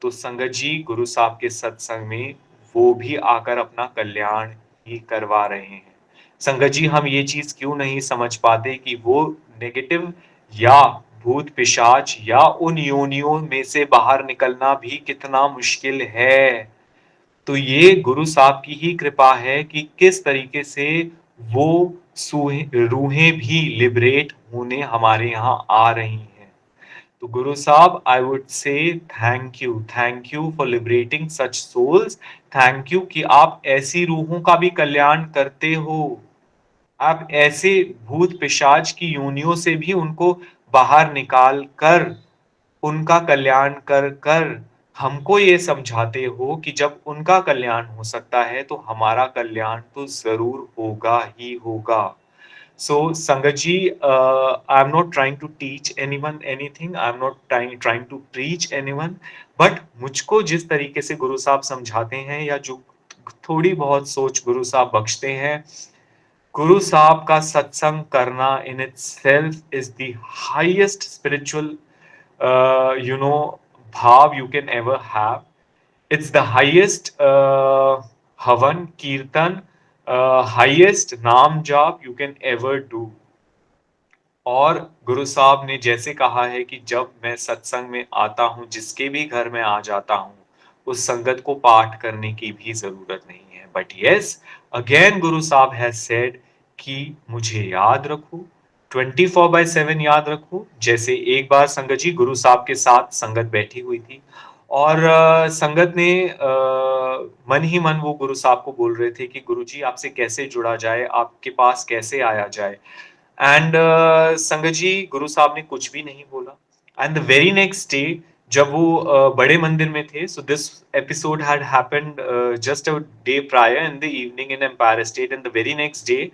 C: तो संगत जी गुरु साहब के सत्संग में वो भी आकर अपना कल्याण ही करवा रहे हैं। संगत जी हम ये चीज क्यों नहीं समझ पाते कि वो नेगेटिव या भूत पिशाच या उन योनियों में से बाहर निकलना भी कितना मुश्किल है। तो ये गुरु साहब की ही कृपा है कि किस तरीके से वो रूहें भी लिबरेट होने हमारे यहाँ आ रही हैं। तो Guru Sahib, I would say thank you for liberating such souls. Thank you कि आप ऐसी रूहों का भी कल्याण करते हो। आप ऐसे भूत पिशाच की योनियों से भी उनको बाहर निकाल कर उनका कल्याण कर कर हमको ये समझाते हो कि जब उनका कल्याण हो सकता है तो हमारा कल्याण तो जरूर होगा ही होगा। So, Sangaji, I'm not trying to teach anyone anything. I'm not trying to preach anyone. But मुझको जिस तरीके से गुरु साहब समझाते हैं या जो थोड़ी बहुत सोच गुरु साहब बख्शते हैं, गुरु साहब का सत्संग करना in itself is the highest spiritual, bhav you can ever have. It's the highest havan, kirtan, highest naam jap you can ever do. और गुरु साहब ने जैसे कहा है कि जब मैं सत्संग में आता हूँ, जिसके भी घर में आ जाता हूँ, उस संगत को पाठ करने की भी जरूरत नहीं है। बट यस, अगेन गुरु साहब हैज सेड कि मुझे याद रखो, 24/7 याद रखो। जैसे एक बार संगत जी गुरु साहब के साथ संगत बैठी हुई थी और संगत ने मन ही मन वो गुरु साहब को बोल रहे थे कि गुरु जी आपसे कैसे जुड़ा जाए, आपके पास कैसे आया जाए। एंड संगत जी गुरु साहब ने कुछ भी नहीं बोला। And the very next day जब वो बड़े मंदिर में थे, so this episode had happened just a day prior in the evening in Empire State. And the very next day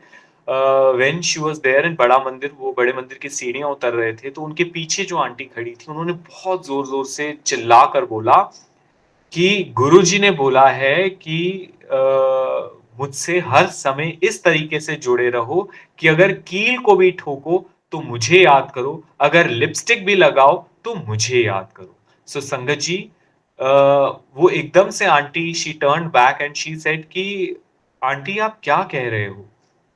C: when she was there in Bada Mandir, वो बड़े मंदिर की सीढ़ियां उतर रहे थे, तो उनके पीछे जो आंटी खड़ी थी उन्होंने बहुत जोर जोर से चिल्ला कर बोला कि गुरुजी ने बोला है कि मुझसे हर समय इस तरीके से जुड़े रहो कि अगर कील को भी ठोको तो मुझे याद करो, अगर लिपस्टिक भी लगाओ तो मुझे याद करो। सो संगत जी, वो एकदम से aunty she turn back and she said कि आंटी आप क्या कह रहे हो।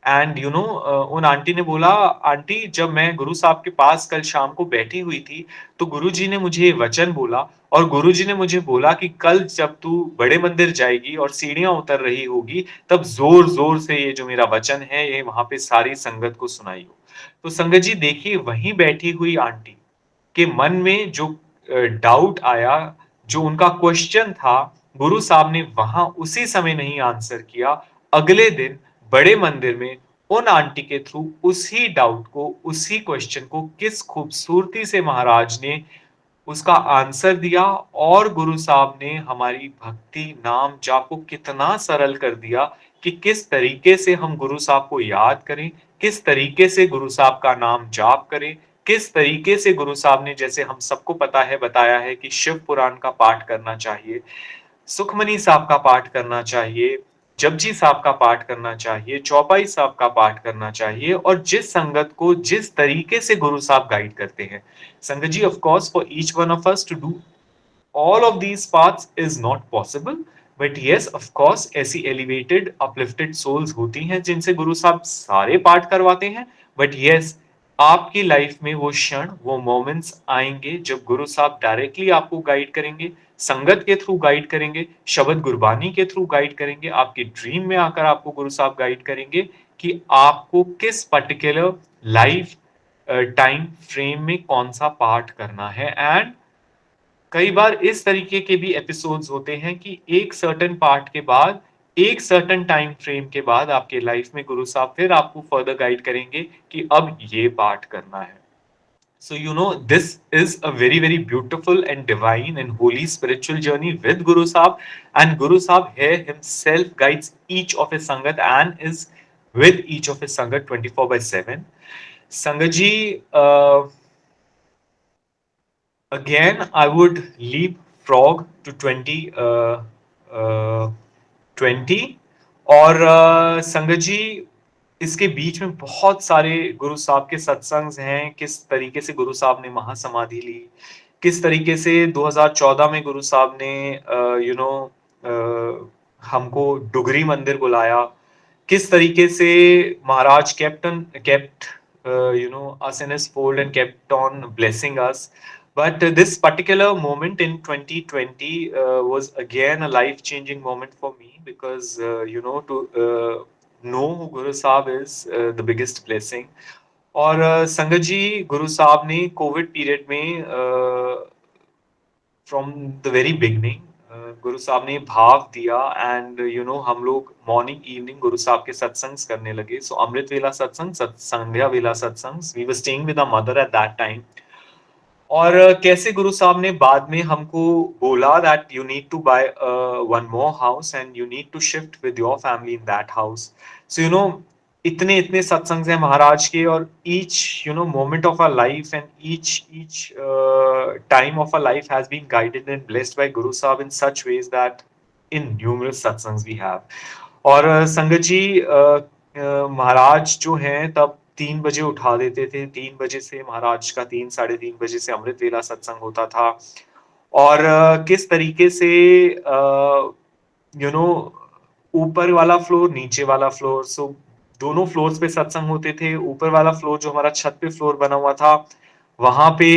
C: एंड उन आंटी ने बोला, आंटी जब मैं गुरु साहब के पास कल शाम को बैठी हुई थी तो गुरुजी ने मुझे ये वचन बोला और गुरुजी ने मुझे बोला कि कल जब तू बड़े मंदिर जाएगी और सीढ़ियां उतर रही होगी तब जोर जोर से ये जो मेरा वचन है ये वहां पे सारी संगत को सुनाइयो। तो संगत जी देखिए, वहीं बैठी हुई आंटी के मन में जो डाउट आया, जो उनका क्वेश्चन था, गुरु साहब ने वहां उसी समय नहीं आंसर किया। अगले दिन बड़े मंदिर में उन आंटी के थ्रू उसी डाउट को, उसी क्वेश्चन को किस खूबसूरती से महाराज ने उसका आंसर दिया और गुरु साहब ने हमारी भक्ति नाम जाप को कितना सरल कर दिया कि किस तरीके से हम गुरु साहब को याद करें, किस तरीके से गुरु साहब का नाम जाप करें, किस तरीके से गुरु साहब ने, जैसे हम सबको पता है, बताया है कि शिव पुराण का पाठ करना चाहिए, सुखमनी साहब का पाठ करना चाहिए, जपजी साहब का पाठ करना चाहिए, चौपाई साहब का पाठ करना चाहिए, और जिस संगत को जिस तरीके से गुरु साहब गाइड करते हैं। Sangat ji, of course for each one of us to do all of these paths is not possible, but yes of course ऐसी elevated uplifted souls होती हैं जिनसे गुरु साहब सारे पाठ करवाते हैं। but yes, आपकी लाइफ में वो क्षण, वो मोमेंट्स आएंगे जब गुरु साहब डायरेक्टली आपको गाइड करेंगे, संगत के थ्रू गाइड करेंगे, शब्द गुरबानी के थ्रू गाइड करेंगे, आपके ड्रीम में आकर आपको गुरु साहब गाइड करेंगे कि आपको किस पर्टिकुलर लाइफ टाइम फ्रेम में कौन सा पाठ करना है। एंड कई बार इस तरीके के भी एपिसोड्स होते हैं कि एक सर्टेन पार्ट के बाद, एक सर्टेन टाइम फ्रेम के बाद आपके लाइफ में गुरु साहब फिर आपको फर्दर गाइड करेंगे कि अब ये पार्ट करना है। So this is a very very beautiful and divine and holy spiritual journey with Guru Sahib, and Guru Sahib here himself guides each of his sangat and is with each of his sangat 24/7. Sangat ji, again I would leapfrog to 2020 और संगत जी इसके बीच में बहुत सारे गुरु साहब के सत्संग्स हैं, किस तरीके से गुरु साहब ने महासमाधि ली, किस तरीके से 2014 में गुरु साहब ने हमको डुगरी मंदिर बुलाया, किस तरीके से महाराज kept us in his fold and kept on blessing us. But this particular moment in 2020 was again a life-changing moment for me, because to know who Guru Sahib is the biggest blessing. और संगत जी, गुरु साहब ने Covid period में from the very beginning गुरु साहब ने भाव दिया, and हम लोग morning evening गुरु साहब के सत्संग करने लगे. सो अमृत वेला सत्संग, संध्या वेला सत्संग, we were staying with our mother at that time. और कैसे गुरु साहब ने बाद में हमको बोला that you need to buy one more house and you need to shift with your family in that house. So इतने इतने सत्संग हैं महाराज के, और each moment of our life and each time of our life has been guided and blessed by Guru Sahib in such veg that in numerous satsangs we have. और संगत जी, महाराज जो हैं तब 3 बजे उठा देते थे. 3 बजे से महाराज का 3-3:30 बजे से अमृत वेला सत्संग होता था. और किस तरीके से ऊपर वाला फ्लोर, नीचे वाला फ्लोर, सो दोनों फ्लोर्स पे सत्संग होते थे. ऊपर वाला फ्लोर जो हमारा छत पे फ्लोर बना हुआ था, वहां पे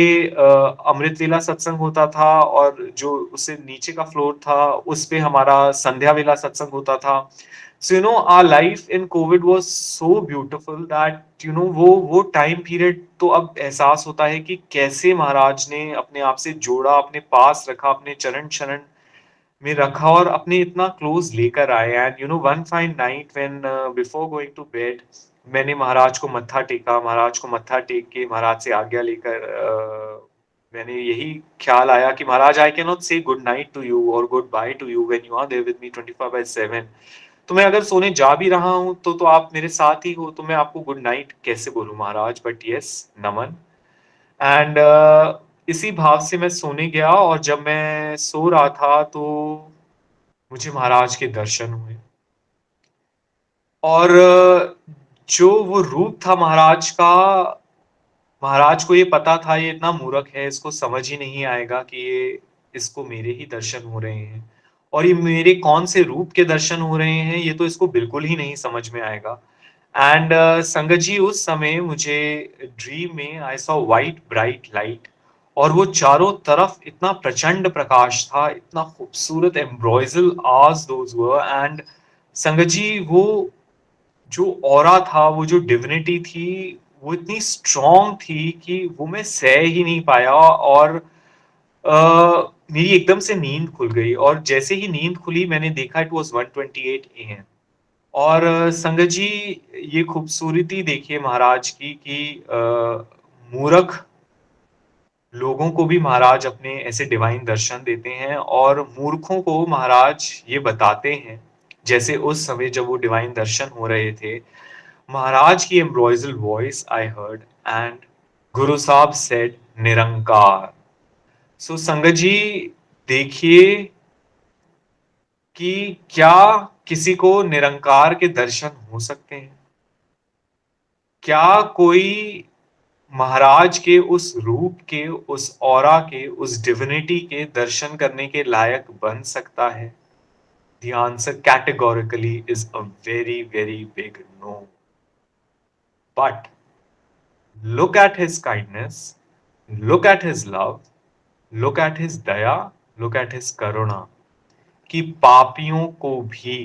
C: अमृत वेला सत्संग होता था, और जो उससे नीचे का फ्लोर था उस पे हमारा संध्या वेला सत्संग होता था. So our life in COVID was so beautiful that वो टाइम पीरियड तो अब एहसास होता है कि कैसे महाराज ने अपने आप से जोड़ा, अपने पास रखा, अपने चरण शरण में रखा, और अपने इतना क्लोज लेकर आए. And one fine night when before going to bed, मैंने महाराज को मत्था टेका. महाराज को मत्था टेक के महाराज से आज्ञा लेकर मैंने यही ख्याल आया कि Maharaj, I can not say good night to you और good bye to you when you are there with me 24/7. तो मैं अगर सोने जा भी रहा हूं तो आप मेरे साथ ही हो, तो मैं आपको गुड नाइट कैसे बोलूं महाराज, बट यस, नमन. एंड इसी भाव से मैं सोने गया, और जब मैं सो रहा था तो मुझे महाराज के दर्शन हुए. और जो वो रूप था महाराज का, महाराज को ये पता था ये इतना मूर्ख है, इसको समझ ही नहीं आएगा कि इसको मेरे ही दर्शन हो रहे हैं, और ये मेरे कौन से रूप के दर्शन हो रहे हैं, ये तो इसको बिल्कुल ही नहीं समझ में आएगा. एंड संगत जी, उस समय मुझे ड्रीम में I saw white bright light, और वो चारों तरफ इतना प्रचंड प्रकाश था, इतना खूबसूरत एम्ब्रॉयजल आज दोज वर. एंड संगत जी, वो जो ऑरा था, वो जो डिविनिटी थी, वो इतनी स्ट्रॉन्ग थी कि वो मैं सह ही नहीं पाया. और मेरी एकदम से नींद खुल गई, और जैसे ही नींद खुली मैंने देखा इट वाज 1:28 AM. और संगत जी, ये खूबसूरती देखिए महाराज की कि मूर्ख लोगों को भी महाराज अपने ऐसे डिवाइन दर्शन देते हैं, और मूर्खों को महाराज ये बताते हैं. जैसे उस समय जब वो डिवाइन दर्शन हो रहे थे, महाराज की एम्ब्रॉयजल वॉइस आई हर्ड, एंड गुरु साहब सेड निरंकार. सो संगत जी, देखिए कि क्या किसी को निरंकार के दर्शन हो सकते हैं? क्या कोई महाराज के उस रूप के, उस ऑरा के, उस डिविनिटी के दर्शन करने के लायक बन सकता है? The answer categorically is a very, very big no. But look at his kindness, look at his love, look at his daya, look at his karuna. कि पापियों को भी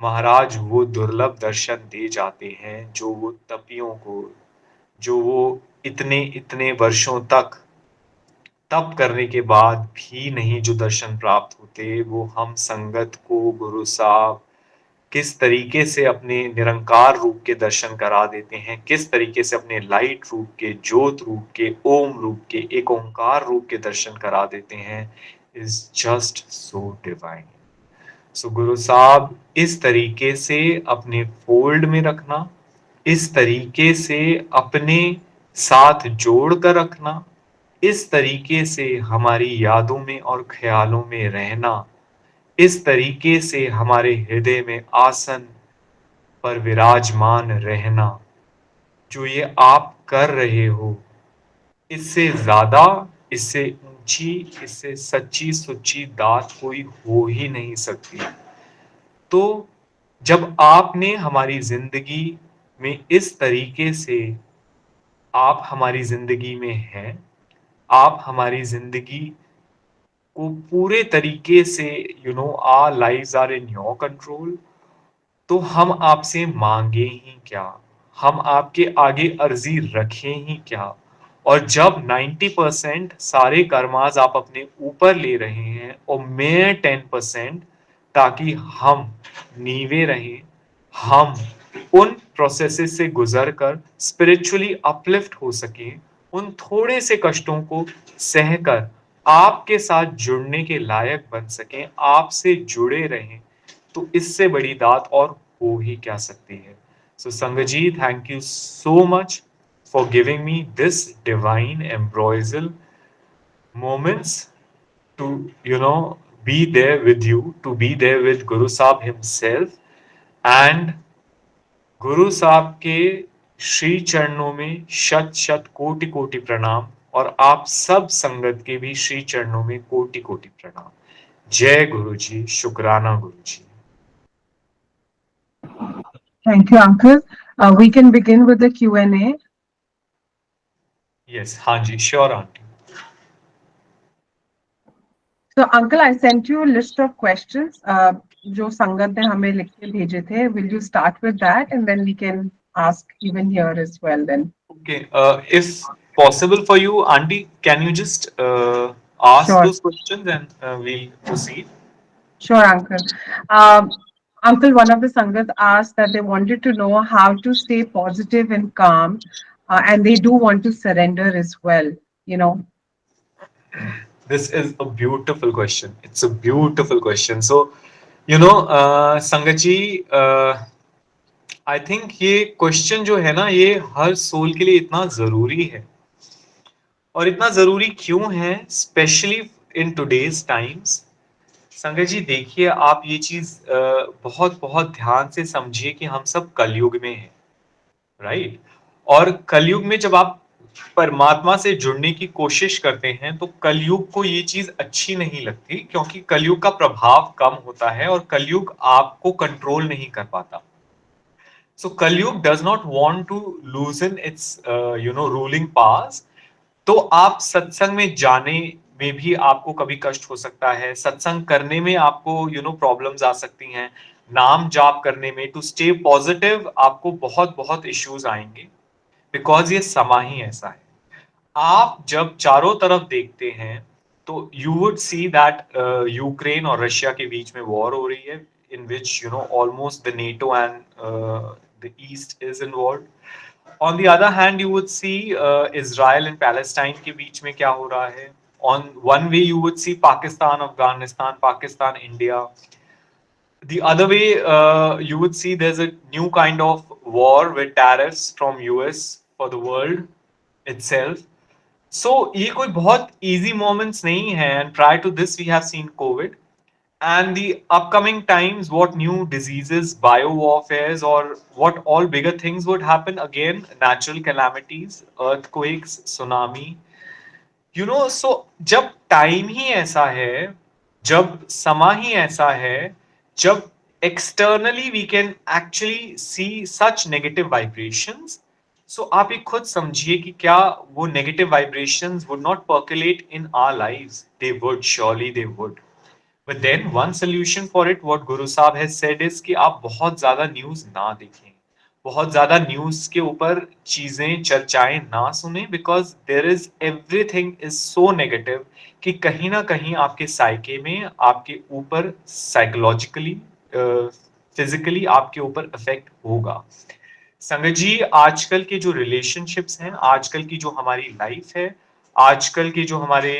C: महाराज वो दुर्लभ दर्शन दे जाते हैं, जो वो तपियों को, जो वो इतने इतने वर्षों तक तप करने के बाद भी नहीं जो दर्शन प्राप्त होते, वो हम संगत को गुरु साहब किस तरीके से अपने निरंकार रूप के दर्शन करा देते हैं, किस तरीके से अपने लाइट रूप के, ज्योत रूप के, ओम रूप के, एक ओंकार रूप के दर्शन करा देते हैं, इज जस्ट सो डिवाइन. सो गुरु साहब इस तरीके से अपने फोल्ड में रखना, इस तरीके से अपने साथ जोड़ कर रखना, इस तरीके से हमारी यादों में और ख्यालों में रहना, इस तरीके से हमारे हृदय में आसन पर विराजमान रहना, जो ये आप कर रहे हो, इससे ज्यादा, इससे ऊंची, इससे सच्ची सुच्ची दात कोई हो ही नहीं सकती. तो जब आपने हमारी जिंदगी में इस तरीके से आप हमारी जिंदगी में हैं, आप हमारी जिंदगी को पूरे तरीके से our lives are in your control, तो हम आपसे मांगे ही क्या, हम आपके आगे अर्जी रखें ही क्या। और जब 90% सारे कर्माज आप अपने ऊपर ले रहे हैं और मैं 10%, ताकि हम नीवे रहें, हम उन प्रोसेसेस से गुजर कर स्पिरिचुअली अपलिफ्ट हो सकें, उन थोड़े से कष्टों को सहकर आपके साथ जुड़ने के लायक बन सकें, आपसे जुड़े रहें, तो इससे बड़ी दात और हो ही क्या सकती है। सो संगत ji, thank you so much for giving me this divine ambrosial moments to be there with you, to be there with Guru Sahib himself, and गुरु साहब के श्री चरणों में शत शत कोटि कोटि प्रणाम, और आप सब संगत के भी श्री चरणों में कोटि कोटि प्रणाम। जय गुरु जी, शुक्राना Guru ji.
B: Thank you, Uncle. We can begin with the Q&A.
C: Yes, हाँ जी, sure aunty.
B: So, Uncle, I sent you a list of questions. जो संगत ने हमें लिख के भेजे थे. Will you start with that, and then we can ask even here as well then.
C: Okay, if possible for you, auntie, can you just ask
B: Sure.
C: those questions and we'll proceed?
B: Sure, Uncle. Uncle, one of the Sangat asked that they wanted to know how to stay positive and calm, and they do want to surrender as well, you know.
C: This is a beautiful question. It's a beautiful question. So, संगत ji, I think ये question जो है ना, ये हर soul के लिए इतना जरूरी है। और इतना जरूरी क्यों है, स्पेशली इन टुडेज टाइम्स। संगत जी देखिए, आप ये चीज बहुत बहुत ध्यान से समझिए कि हम सब कलयुग में हैं, राइट। और कलयुग में जब आप परमात्मा से जुड़ने की कोशिश करते हैं, तो कलयुग को ये चीज अच्छी नहीं लगती, क्योंकि कलयुग का प्रभाव कम होता है और कलयुग आपको कंट्रोल नहीं कर पाता। So Kalyug does not want to loosen its ruling powers. तो आप सत्संग में जाने में भी आपको कभी कष्ट हो सकता है, सत्संग करने में आपको प्रॉब्लम्स आ सकती हैं, नाम जाप करने में, टू स्टे पॉजिटिव आपको बहुत बहुत इश्यूज आएंगे, बिकॉज ये समा ही ऐसा है। आप जब चारों तरफ देखते हैं तो you would see that Ukraine और रशिया के बीच में वॉर हो रही है, in which almost the NATO and the East is involved. On the other hand, you would see Israel and Palestine के बीच में क्या हो रहा है. On one way, you would see Pakistan, Afghanistan, Pakistan, India. The other way, you would see there's a new kind of war with tariffs from US for the world itself. So ये कोई बहुत easy moments नहीं है. And prior to this, we have seen COVID. And the upcoming times, what new diseases, biowarfares, or what all bigger things would happen again, natural calamities, earthquakes, tsunami, so जब time ही ऐसा है, जब समा ही ऐसा है, जब externally we can actually see such negative vibrations, so आप ये खुद समझिए कि क्या वो negative vibrations would not percolate in our lives? They would, surely they would. But then one solution for it, what Guru Sahib has said is कि आप बहुत ज्यादा न्यूज ना देखें, बहुत ज्यादा न्यूज के ऊपर चीजें चर्चाएं ना सुने, because there is everything is so negative कि कहीं ना कहीं आपके साइके में, आपके ऊपर साइकोलॉजिकली, फिजिकली आपके ऊपर इफेक्ट होगा। संगत जी, आजकल के जो रिलेशनशिप्स हैं, आजकल की जो हमारी लाइफ है, आजकल के जो हमारे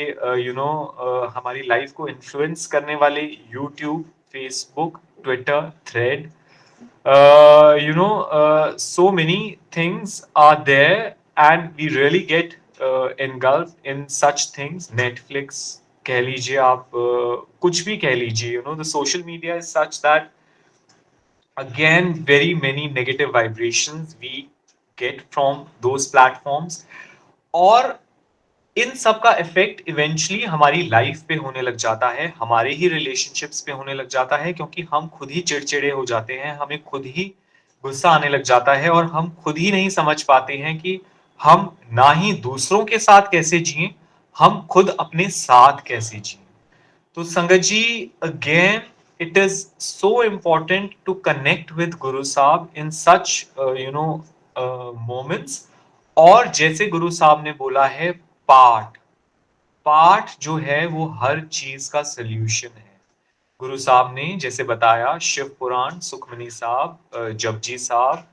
C: हमारी लाइफ को इन्फ्लुएंस करने वाले YouTube, Facebook, Twitter, thread, so many things are there and we really get engulfed in such things. Netflix कह लीजिए आप, कुछ भी कह लीजिए, the social media is such that again very many negative vibrations we get from those platforms, और इन सब का इफेक्ट इवेंचुअली हमारी लाइफ पे होने लग जाता है, हमारे ही रिलेशनशिप्स पे होने लग जाता है, क्योंकि हम खुद ही चिड़चिड़े हो जाते हैं, हमें खुद ही गुस्सा आने लग जाता है, और हम खुद ही नहीं समझ पाते हैं कि हम ना ही दूसरों के साथ कैसे जिएं, हम खुद अपने साथ कैसे जिएं। तो संगत जी, again it is so important to connect with Guru Sahib in such moments. और जैसे गुरु साहब ने बोला है, पाठ पाठ जो है वो हर चीज का सल्यूशन है। गुरु साहब ने जैसे बताया, शिव पुराण, सुखमनी साहब, जपजी साहब,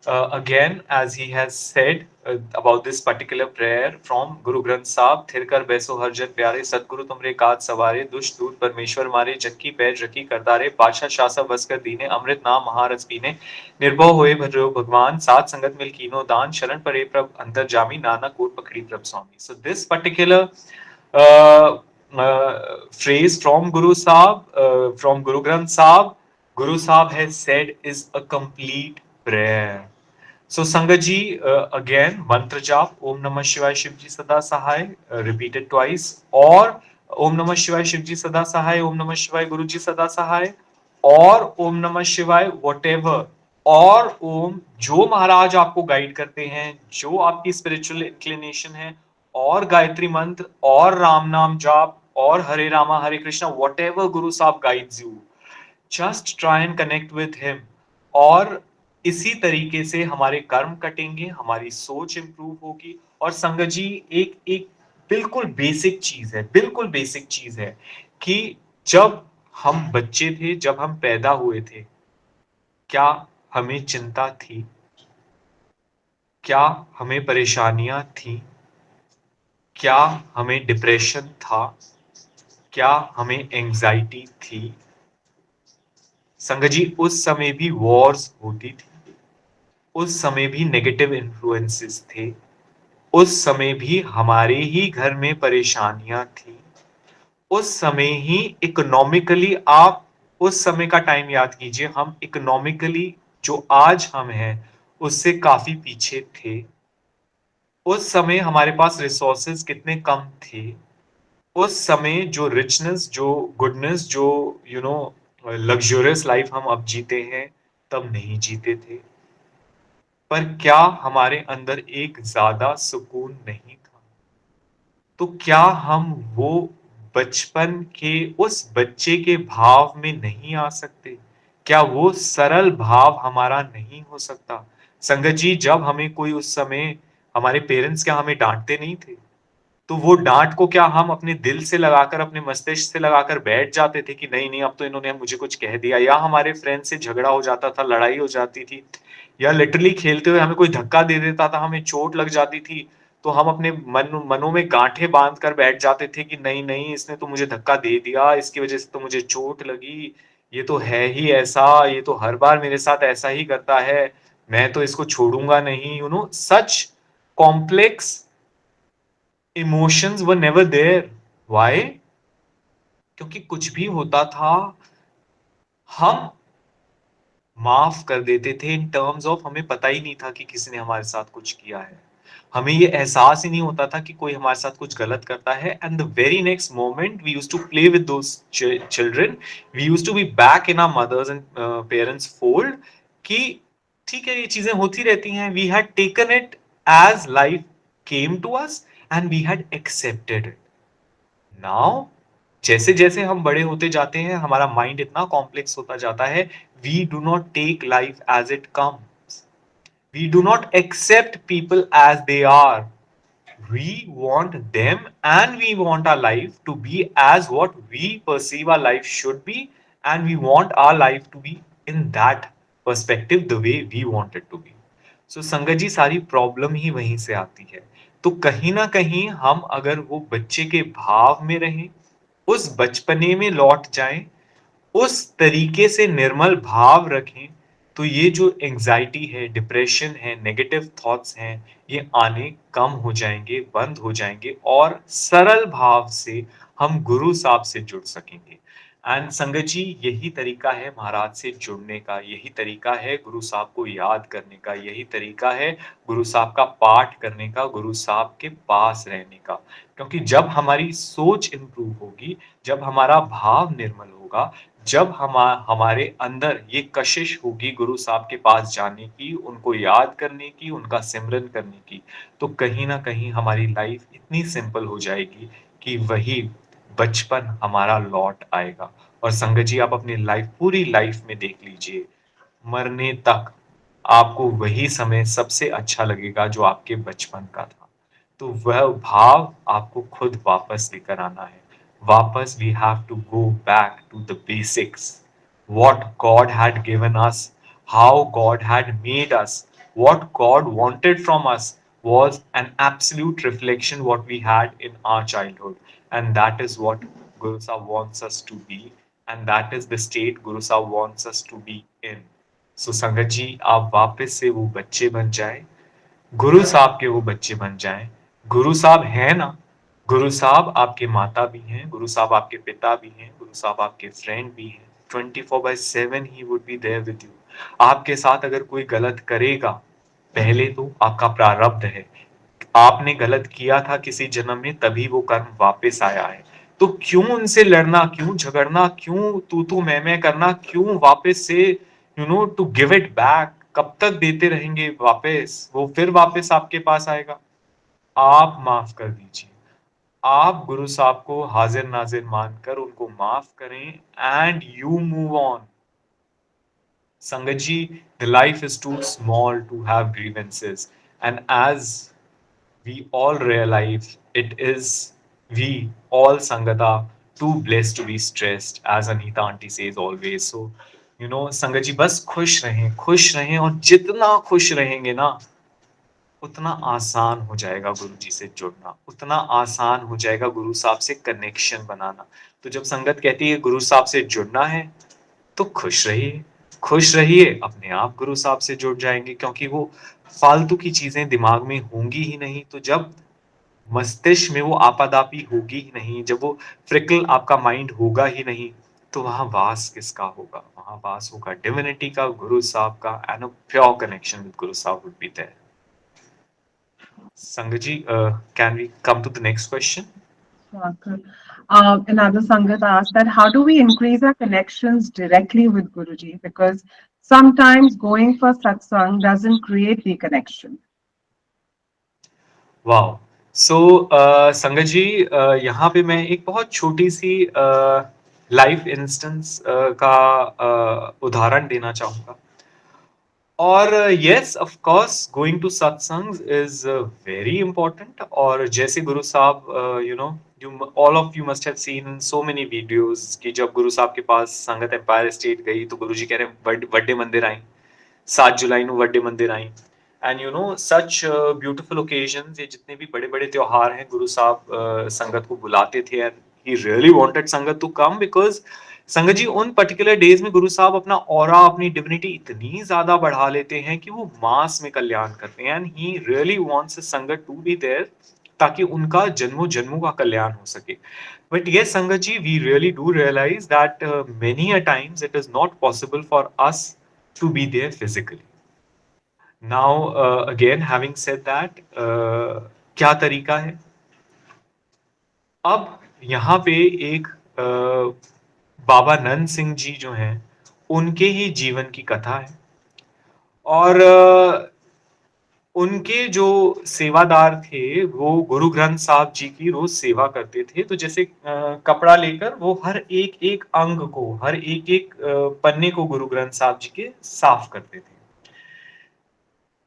C: again as he has said about this particular prayer from Guru Granth Sahib, थिर कर बैसो हर जन प्यारे, सतगुरु तुमरे काज सवारे, दुष्ट दूत परमेश्वर मारे, जन की पैज रखी करतारे, बादशाह शासक बस कर दीने, अमृत नाम महारस पीने, निर्भव होए भद्रो भगवान, सात संगत मिल कीनो दान, शरण परे प्रभ अंतर जामी, नाना कोट पकड़ी प्रभ स्वामी। So this particular phrase from Guru Sahib, from Guru Granth Sahib, Guru Sahib has said is a complete prayer. So Sangat ji, again mantra jap Om Namah Shivaya Shiv Ji Sada Sahay, repeated twice, or Om Namah Shivaya Shiv Ji Sada Sahay, Om Namah Shivaya Guru Ji Sada Sahay, और ओम नमः शिवाय whatever, और ओम जो महाराज आपको guide करते हैं, जो आपकी स्पिरिचुअल इंक्लिनेशन है, और गायत्री मंत्र, और राम नाम जाप, और हरे रामा हरे Krishna, whatever Guru Sahib guides you, just try and connect with him. और इसी तरीके से हमारे कर्म कटेंगे, हमारी सोच इंप्रूव होगी। और संगत जी, एक एक बिल्कुल बेसिक चीज है, बिल्कुल बेसिक चीज है कि जब हम बच्चे थे, जब हम पैदा हुए थे, क्या हमें चिंता थी? क्या हमें परेशानियां थी? क्या हमें डिप्रेशन था? क्या हमें एंजाइटी थी? संगत जी, उस समय भी वॉर्स होती थी, उस समय भी नेगेटिव इन्फ्लुएंसेस थे, उस समय भी हमारे ही घर में परेशानियां थी, उस समय ही इकोनॉमिकली, आप उस समय का टाइम याद कीजिए, हम इकोनॉमिकली जो आज हम हैं उससे काफी पीछे थे। उस समय हमारे पास रिसोर्सेज कितने कम थे। उस समय जो रिचनेस, जो गुडनेस, जो लग्जरियस लाइफ हम अब जीते हैं, तब नहीं जीते थे। पर क्या हमारे अंदर एक ज्यादा सुकून नहीं था? तो क्या हम वो बचपन के उस बच्चे के भाव में नहीं आ सकते? क्या वो सरल भाव हमारा नहीं हो सकता? संगत जी, जब हमें कोई उस समय, हमारे पेरेंट्स क्या हमें डांटते नहीं थे? तो वो डांट को क्या हम अपने दिल से लगाकर, अपने मस्तिष्क से लगाकर बैठ जाते थे कि नहीं नहीं, अब तो इन्होंने मुझे कुछ कह दिया, या हमारे फ्रेंड से झगड़ा हो जाता था, लड़ाई हो जाती थी, या लिटरली खेलते हुए हमें कोई धक्का दे देता था, हमें चोट लग जाती थी, तो हम अपने मनों में गांठें बांध कर बैठ जाते थे कि नहीं नहीं, इसने तो मुझे धक्का दे दिया, इसकी वजह से तो मुझे चोट लगी, ये तो है ही ऐसा, ये तो हर बार मेरे साथ ऐसा ही करता है, मैं तो इसको छोड़ूंगा नहीं। Such complex emotions were never there. Why? क्योंकि कुछ भी होता था, हम माफ कर देते थे इन टर्म्स ऑफ, हमें पता ही नहीं था कि किसी ने हमारे साथ कुछ किया है, हमें ये एहसास ही नहीं होता था कि कोई हमारे साथ कुछ गलत करता है। And the very next moment we used to play with those children, we used to be back in our mothers and parents fold, कि ठीक है, ये चीजें होती रहती हैं, we had taken it as life came to us and we had accepted it. Now जैसे जैसे हम बड़े होते जाते हैं, हमारा माइंड इतना कॉम्प्लेक्स होता जाता है, we do not take life as it comes, we do not accept people as they are, we want them and we want our life to be as what we perceive our life should be, and we want our life to be in that perspective the way we want it to be. So संगत जी, सारी problem ही वहीं से आती है। तो कहीं ना कहीं हम अगर वो बच्चे के भाव में रहें, उस बचपने में लौट जाएं, उस तरीके से निर्मल भाव रखें, तो ये जो एंजाइटी है, डिप्रेशन है, नेगेटिव थॉट्स हैं, ये आने कम हो जाएंगे, बंद हो जाएंगे, और सरल भाव से हम गुरु साहब से जुड़ सकेंगे। एंड संगत जी, यही तरीका है महाराज से जुड़ने का, यही तरीका है गुरु साहब को याद करने का, यही तरीका है गुरु साहब का पाठ करने का, गुरु साहब के पास रहने का। क्योंकि जब हमारी सोच इम्प्रूव होगी, जब हमारा भाव निर्मल होगा, जब हमारे अंदर ये कशिश होगी गुरु साहब के पास जाने की, उनको याद करने की, उनका सिमरन करने की, तो कहीं ना कहीं हमारी लाइफ इतनी सिंपल हो जाएगी कि वही बचपन हमारा लौट आएगा। और संगत जी, आप अपनी लाइफ, पूरी लाइफ में देख लीजिए, मरने तक आपको वही समय सबसे अच्छा लगेगा जो आपके बचपन का था। तो वह भाव आपको खुद वापस लेकर आना है। वापस we have to go back to the basics, what God had given us, how God had made us, what God wanted from us was an absolute reflection what we had in our childhood, and that is what Guru Sahib wants us to be, and that is the state Guru Sahib wants us to be in. So संगत जी, आप वापस से वो बच्चे बन जाए, गुरु साहब के वो बच्चे बन जाएं। गुरु साहब हैं ना, गुरु साहब आपके माता भी हैं, गुरु साहब आपके पिता भी हैं, गुरु साहब आपके फ्रेंड भी हैं। 24/7 he would be there with you. आपके साथ अगर कोई गलत करेगा, पहले तो आपका प्रारब्ध है, आपने गलत किया था किसी जन्म में, तभी वो कर्म वापस आया है। तो क्यों उनसे लड़ना, क्यों झगड़ना, क्यों तू मैं करना, क्यों वापस से टू गिव इट बैक? कब तक देते रहेंगे वापस? वो फिर वापस आपके पास आएगा। आप माफ कर दीजिए, आप गुरु साहब को हाजिर नाजिर मानकर उनको माफ करें, एंड यू मूव ऑन। संगत जी, the life is too small to have grievances, and as we all realize, it is we all Sangata too blessed to be stressed, as Anita auntie says always. So संगत जी, बस खुश रहें, और जितना खुश रहेंगे ना, उतना आसान हो जाएगा गुरु जी से जुड़ना, उतना आसान हो जाएगा गुरु साहब से कनेक्शन बनाना। तो जब संगत कहती है गुरु साहब से जुड़ना है, तो खुश रहिए, अपने आप गुरु साहब से जुड़ जाएंगे, क्योंकि वो फालतू की चीजें दिमाग में होंगी ही नहीं। तो जब मस्तिष्क में वो आपादापी होगी ही नहीं, जब वो फ्रिकल आपका माइंड होगा ही नहीं, तो वहां वास किसका होगा? वहां वास होगा डिविनिटी का, गुरु साहब का, and a pure connection with Guru Sahib would be there. Sangaji, can we come to the next question?
B: Sure. Another Sangat asked that how do we increase our connections directly with Guruji? Because sometimes going for satsang doesn't create the connection.
C: Wow. So, संगत जी, यहाँ पे मैं एक बहुत छोटी सी life instance का उदाहरण देना चाहूँगा। और yes, of course, going to satsangs is very important. और जैसे गुरु साहब, all of you must have seen so many videos कि जब गुरु साहब के पास संगत एम्पायर स्टेट गई, तो गुरु जी कह रहे हैं वड्डे मंदिर आई, 7 जुलाई ਨੂੰ वड्डे मंदिर आई। एंड such beautiful occasions, ये जितने भी बड़े बड़े त्योहार हैं, गुरु साहब संगत को बुलाते थे, and he really wanted संगत to come, because संगत जी, उन पर्टिकुलर डेज में गुरु साहब अपना ऑरा, अपनी डिविनिटी इतनी ज्यादा बढ़ा लेते हैं कि वो मास में कल्याण करते हैं, एंड ही रियली वांट्स संगत टू बी देयर, ताकि उनका जन्मों जन्मों का कल्याण हो सके। बट yes, संगत जी, we really do realize that many a times it is not possible for us to be there physically. Now, again, having said that, क्या तरीका है? अब यहाँ पे एक बाबा नंद सिंह जी जो हैं, उनके ही जीवन की कथा है, और उनके जो सेवादार थे, वो गुरु ग्रंथ साहब जी की रोज सेवा करते थे। तो जैसे कपड़ा लेकर वो हर एक एक अंग को, हर एक एक पन्ने को गुरु ग्रंथ साहब जी के साफ करते थे।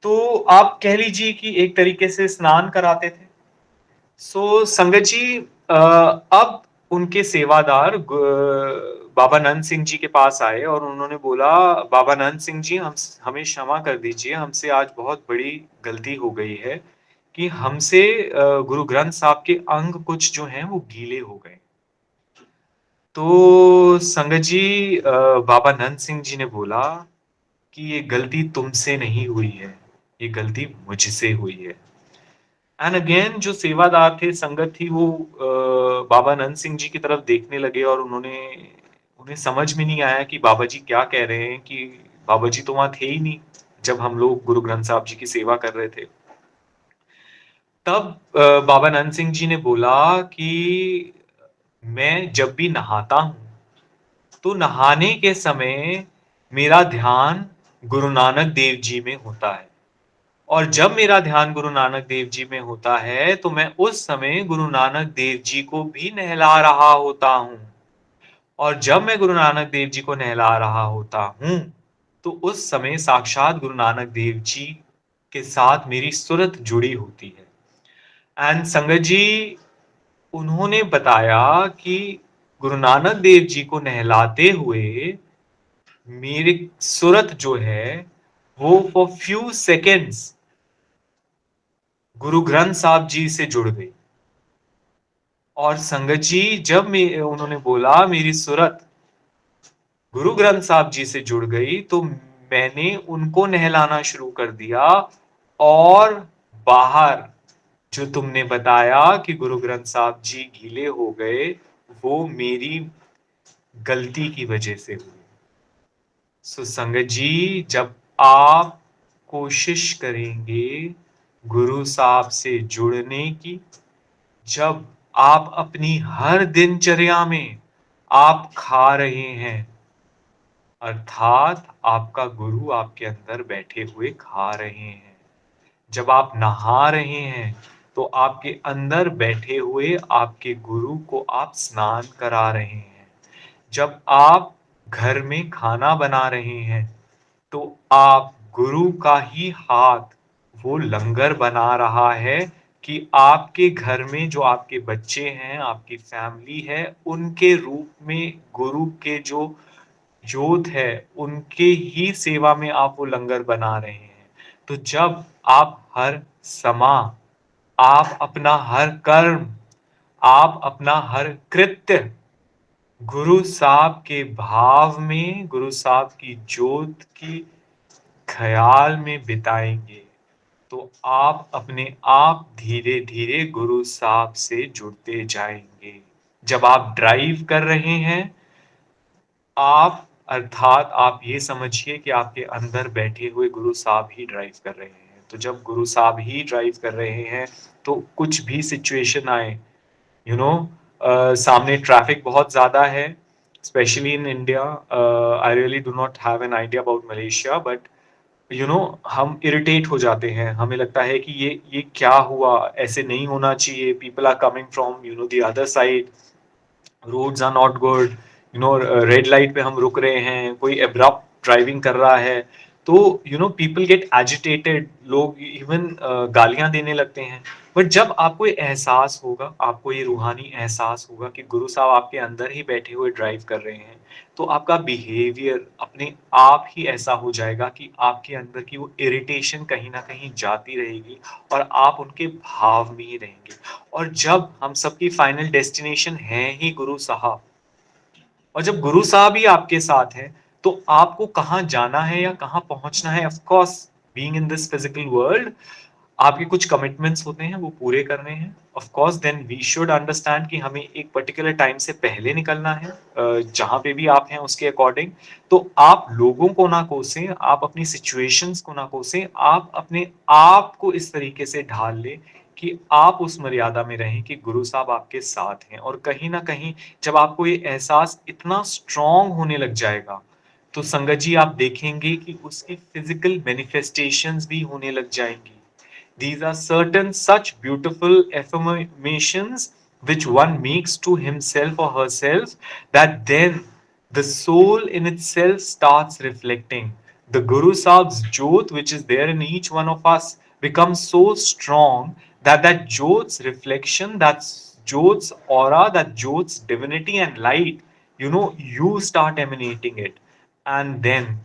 C: तो आप कह लीजिए कि एक तरीके से स्नान कराते थे। सो संगत जी, अब उनके सेवादार बाबा नंद सिंह जी के पास आए, और उन्होंने बोला, बाबा नंद सिंह जी, हमें क्षमा कर दीजिए, हमसे आज बहुत बड़ी गलती हो गई है कि हमसे गुरु ग्रंथ साहब के अंग कुछ जो हैं वो गीले हो गए। तो संगत जी, बाबा नंद सिंह जी ने बोला कि ये गलती तुमसे नहीं हुई है, ये गलती मुझसे हुई है। एंड अगेन, जो सेवादार थे, संगत थी, वो बाबा नंद सिंह जी की तरफ देखने लगे, और उन्होंने उन्हें समझ में नहीं आया कि बाबा जी क्या कह रहे हैं, कि बाबा जी तो वहाँ थे ही नहीं जब हम लोग गुरु ग्रंथ साहब जी की सेवा कर रहे थे। तब बाबा नंद सिंह जी ने बोला कि मैं जब भी नहाता हूँ, तो नहाने के समय मेरा ध्यान गुरु नानक देव जी में होता है, और जब मेरा ध्यान गुरु नानक देव जी में होता है तो मैं उस समय गुरु नानक देव जी को भी नहला रहा होता हूँ, और जब मैं गुरु नानक देव जी को नहला रहा होता हूँ तो उस समय साक्षात गुरु नानक देव जी के साथ मेरी सूरत जुड़ी होती है। एंड संगत जी, उन्होंने बताया कि गुरु नानक देव जी को नहलाते हुए मेरी सूरत जो है वो for few seconds Guru Granth साहब जी से जुड़ गई। और संगत जी, जब उन्होंने बोला मेरी सूरत गुरु ग्रंथ साहब जी से जुड़ गई, तो मैंने उनको नहलाना शुरू कर दिया। और बाहर जो तुमने बताया कि गुरु ग्रंथ साहब जी गीले हो गए, वो मेरी गलती की वजह से हुई। सो संगत जी, जब आप कोशिश करेंगे गुरु साहब से जुड़ने की, जब आप अपनी हर दिनचर्या में आप खा रहे हैं, अर्थात आपका गुरु आपके अंदर बैठे हुए खा रहे हैं। जब आप नहा रहे हैं तो आपके अंदर बैठे हुए आपके गुरु को आप स्नान करा रहे हैं। जब आप घर में खाना बना रहे हैं तो आप गुरु का ही हाथ वो लंगर बना रहा है कि आपके घर में जो आपके बच्चे हैं, आपकी फैमिली है, उनके रूप में गुरु के जो जोत है उनके ही सेवा में आप वो लंगर बना रहे हैं। तो जब आप हर समय, आप अपना हर कर्म, आप अपना हर कृत्य गुरु साहब के भाव में, गुरु साहब की जोत की ख्याल में बिताएंगे, तो आप अपने आप धीरे धीरे गुरु साहब से जुड़ते जाएंगे। जब आप ड्राइव कर रहे हैं, आप अर्थात आप ये समझिए कि आपके अंदर बैठे हुए गुरु साहब ही ड्राइव कर रहे हैं। तो जब गुरु साहब ही ड्राइव कर रहे हैं तो कुछ भी सिचुएशन आए, सामने ट्रैफिक बहुत ज्यादा है, specially in India. I really do not have an idea about Malaysia, but हम इरिटेट हो जाते हैं। हमें लगता है कि ये क्या हुआ, ऐसे नहीं होना चाहिए। People are coming from the other side, roads are not good, red light पे हम रुक रहे हैं, कोई एब्रप्ट ड्राइविंग कर रहा है, तो पीपल गेट एजिटेटेड, लोग इवन गालियां देने लगते हैं। बट जब आपको ये एहसास होगा, आपको ये रूहानी एहसास होगा कि गुरु साहब आपके अंदर ही बैठे हुए ड्राइव कर रहे हैं, तो आपका बिहेवियर अपने आप ही ऐसा हो जाएगा कि आपके अंदर की वो इरिटेशन कहीं ना कहीं जाती रहेगी और आप उनके भाव में ही रहेंगे। और जब हम सबकी फाइनल डेस्टिनेशन है ही गुरु साहब, और जब गुरु साहब ही आपके साथ हैं, तो आपको कहाँ जाना है या कहाँ पहुंचना है, of course being in this physical world, आपके कुछ कमिटमेंट्स होते हैं, वो पूरे करने हैं। Of course then we should understand कि हमें एक पर्टिकुलर टाइम से पहले निकलना है, जहां पे भी आप हैं उसके अकॉर्डिंग। तो आप लोगों को ना कोसें, आप अपनी सिचुएशंस को ना कोसें, आप अपने आप को इस तरीके से ढाल ले कि आप उस मर्यादा में रहें कि गुरु साहब आपके साथ हैं। और कहीं ना कहीं जब आपको ये एहसास इतना स्ट्रांग होने लग जाएगा, तो संगत जी आप देखेंगे कि उसकी फिजिकल मैनिफेस्टेशंस भी होने लग जाएंगी। These are certain such beautiful affirmations which one makes to himself or herself, that then the soul in itself starts reflecting. The Guru Sahib's Jyot, which is there in each one of us, becomes so strong that that Jyot's reflection, that Jyot's aura, that Jyot's divinity and light, you start emanating it. And then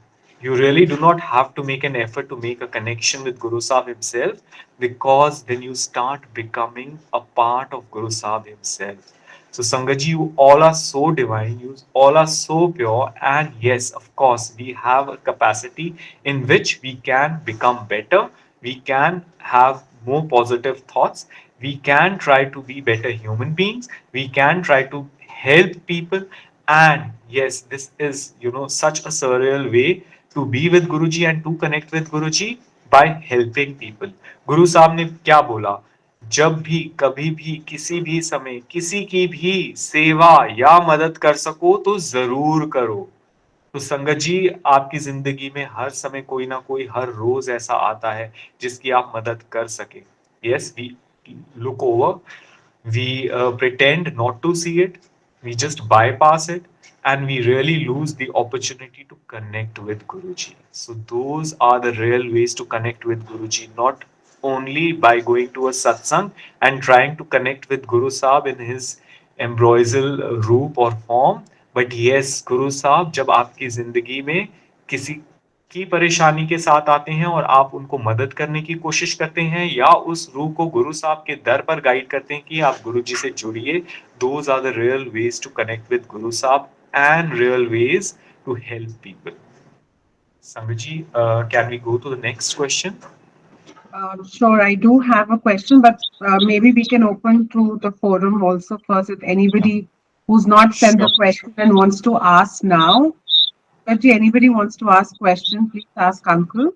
C: you really do not have to make an effort to make a connection with Guru Sahib himself, because then you start becoming a part of Guru Sahib himself. So Sangaji, you all are so divine, you all are so pure, and yes, of course, we have a capacity in which we can become better, we can have more positive thoughts, we can try to be better human beings, we can try to help people, and yes, this is, such a surreal way to be with Guruji and to connect with Guruji by helping people. गुरु साहब ने क्या बोला, जब भी कभी भी किसी भी समय किसी की भी सेवा या मदद कर सको तो जरूर करो। तो संगत जी, आपकी जिंदगी में हर समय कोई ना कोई हर रोज ऐसा आता है जिसकी आप मदद कर सके। Yes, we look over, we pretend not to see it, we just bypass it, and we really lose the opportunity to connect with Guruji. So those are the real ways to connect with Guruji, not only by going to a satsang and trying to connect with Guru Sahib in his ambrosial roop or form, but yes, Guru Sahib जब आपकी जिंदगी में किसी की परेशानी के साथ आते हैं और आप उनको मदद करने की कोशिश करते हैं या उस रूह को गुरु साहब के दर पर गाइड करते हैं कि आप गुरु जी से जुड़िए, those are the real ways to connect with Guru Sahib and real ways to help people. Sangat ji, can we go to the next question?
B: Sure, I do have a question, but maybe we can open to the forum also first. If anybody who's not sent the question and wants to ask now, if anybody wants to ask question, please ask Uncle.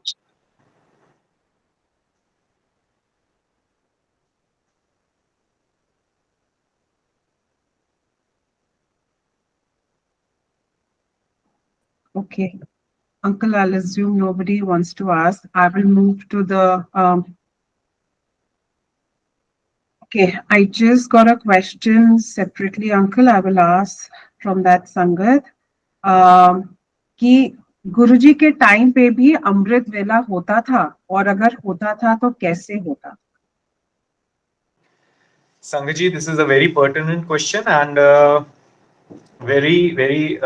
B: Okay, Uncle, I'll assume nobody wants to ask. I will move to the. Okay, I just got a question separately, Uncle. I will ask from that Sangat. कि गुरुजी के time पे भी अमृत वेला होता था, और अगर होता था तो कैसे होता?
C: Sangat ji, this is a very pertinent question and very, very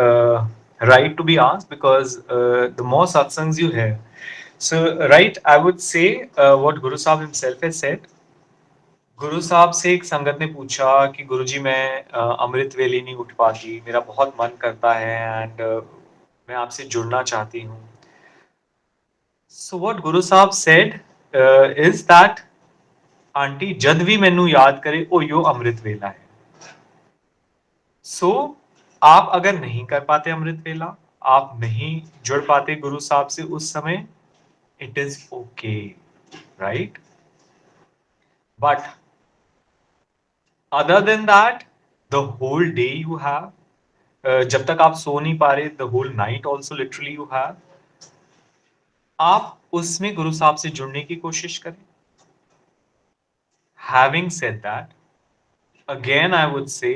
C: right to be asked, because the more satsangs you hear. So, right, I would say what Guru Sahib himself has said. गुरु साहब से एक संगत ने पूछा कि गुरुजी, मैं अमृत वेले नहीं उठ पाती, मेरा बहुत मन करता है एंड मैं आपसे जुड़ना चाहती हूँ। सो व्हाट गुरु साहब सेड इज दैट, आंटी जद भी मैनू याद करे ओ यो अमृत वेला है। सो आप अगर नहीं कर पाते अमृत वेला, आप नहीं जुड़ पाते गुरु साहब से उस समय, it is okay, right? But other than that, the whole day you have, जब तक आप सो नहीं पा रहे, the whole night also literally you have, आप उसमें गुरु साहब से जुड़ने की कोशिश करें। Having said that, again I would say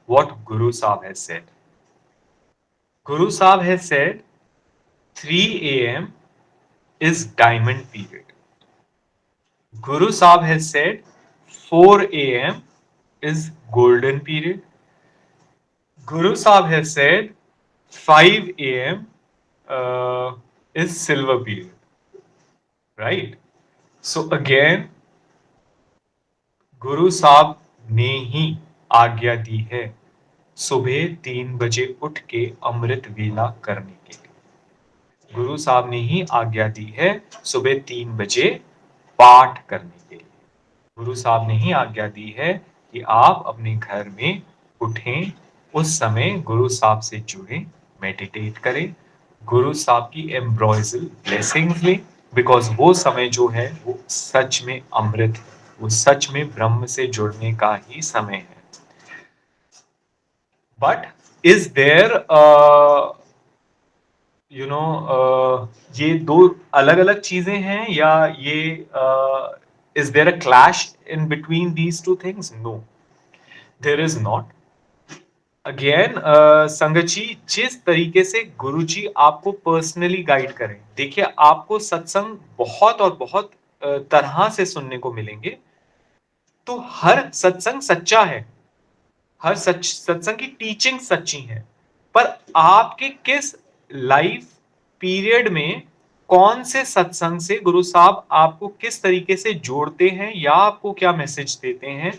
C: what Guru Sahib has said. Guru Sahib has said 3 a.m. is diamond period. Guru Sahib has said 4 a.m. is golden period. Guru Sahib has said 5 a.m. Is silver period, right? So again, Guru Sahib ने ही आज्ञा दी है सुबह 3 बजे उठ के अमृत वेला करने के लिए। गुरु साहब ने ही आज्ञा दी है सुबह 3 बजे पाठ करने के लिए। गुरु साहब ने ही आज्ञा दी है कि आप अपने घर में उठें, उस समय गुरु साहब से जुड़ें, मेडिटेट करें, गुरु साहब की एम्ब्रॉयजल ब्लेसिंग्स लें, बिकॉज वो समय जो है वो सच में अमृत है, वो सच में ब्रह्म से जुड़ने का ही समय है। बट इज देयर ये दो अलग अलग चीजें हैं, या ये is there a clash in between these two things? No, there is not. Again, संगत जी, जिस तरीके से गुरुजी आपको पर्सनली गाइड करें, देखिए आपको सत्संग बहुत और बहुत तरह से सुनने को मिलेंगे, तो हर सत्संग सच्चा है, हर सत्संग की टीचिंग सच्ची है, पर आपके किस लाइफ पीरियड में कौन से सत्संग से गुरु साहब आपको किस तरीके से जोड़ते हैं या आपको क्या मैसेज देते हैं,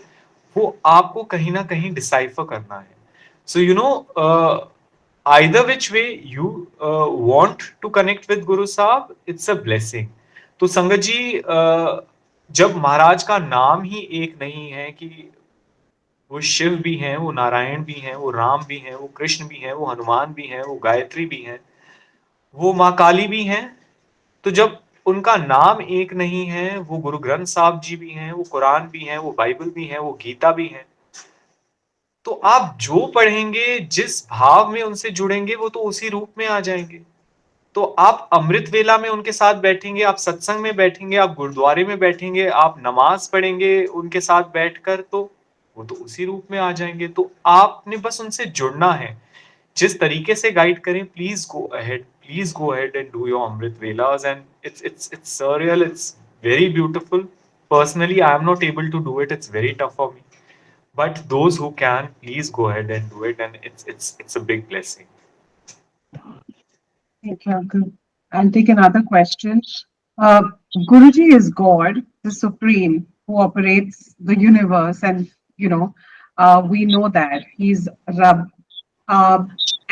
C: वो आपको कहीं ना कहीं डिसाइफर करना है। सो either which way you want to connect with गुरु साहब, it's a blessing. तो संगत जी, जब महाराज का नाम ही एक नहीं है कि वो शिव भी हैं, वो नारायण भी हैं, वो राम भी हैं, वो कृष्ण भी हैं, वो हनुमान भी हैं, वो गायत्री भी हैं, वो माँ काली भी हैं। तो जब उनका नाम एक नहीं है, वो गुरु ग्रंथ साहब जी भी हैं, वो कुरान भी हैं, वो बाइबल भी हैं, वो गीता भी हैं, तो आप जो पढ़ेंगे, जिस भाव में उनसे जुड़ेंगे, वो तो उसी रूप में आ जाएंगे। तो आप अमृत वेला में उनके साथ बैठेंगे, आप सत्संग में बैठेंगे, आप गुरुद्वारे में बैठेंगे, आप नमाज पढ़ेंगे उनके साथ बैठकर, तो वो तो उसी रूप में आ जाएंगे। तो आपने बस उनसे जुड़ना है। जिस तरीके से गाइड करें, please go ahead and do your amrit velas, and it's surreal, it's very beautiful. Personally, I am not able to do it. It's very tough for me. But those who can, please go ahead and do it, and it's a big blessing.
B: Thank you, Uncle. I'll take another question. Uh, Guruji is God, the Supreme, who operates the universe, and we know that He's Rab, uh,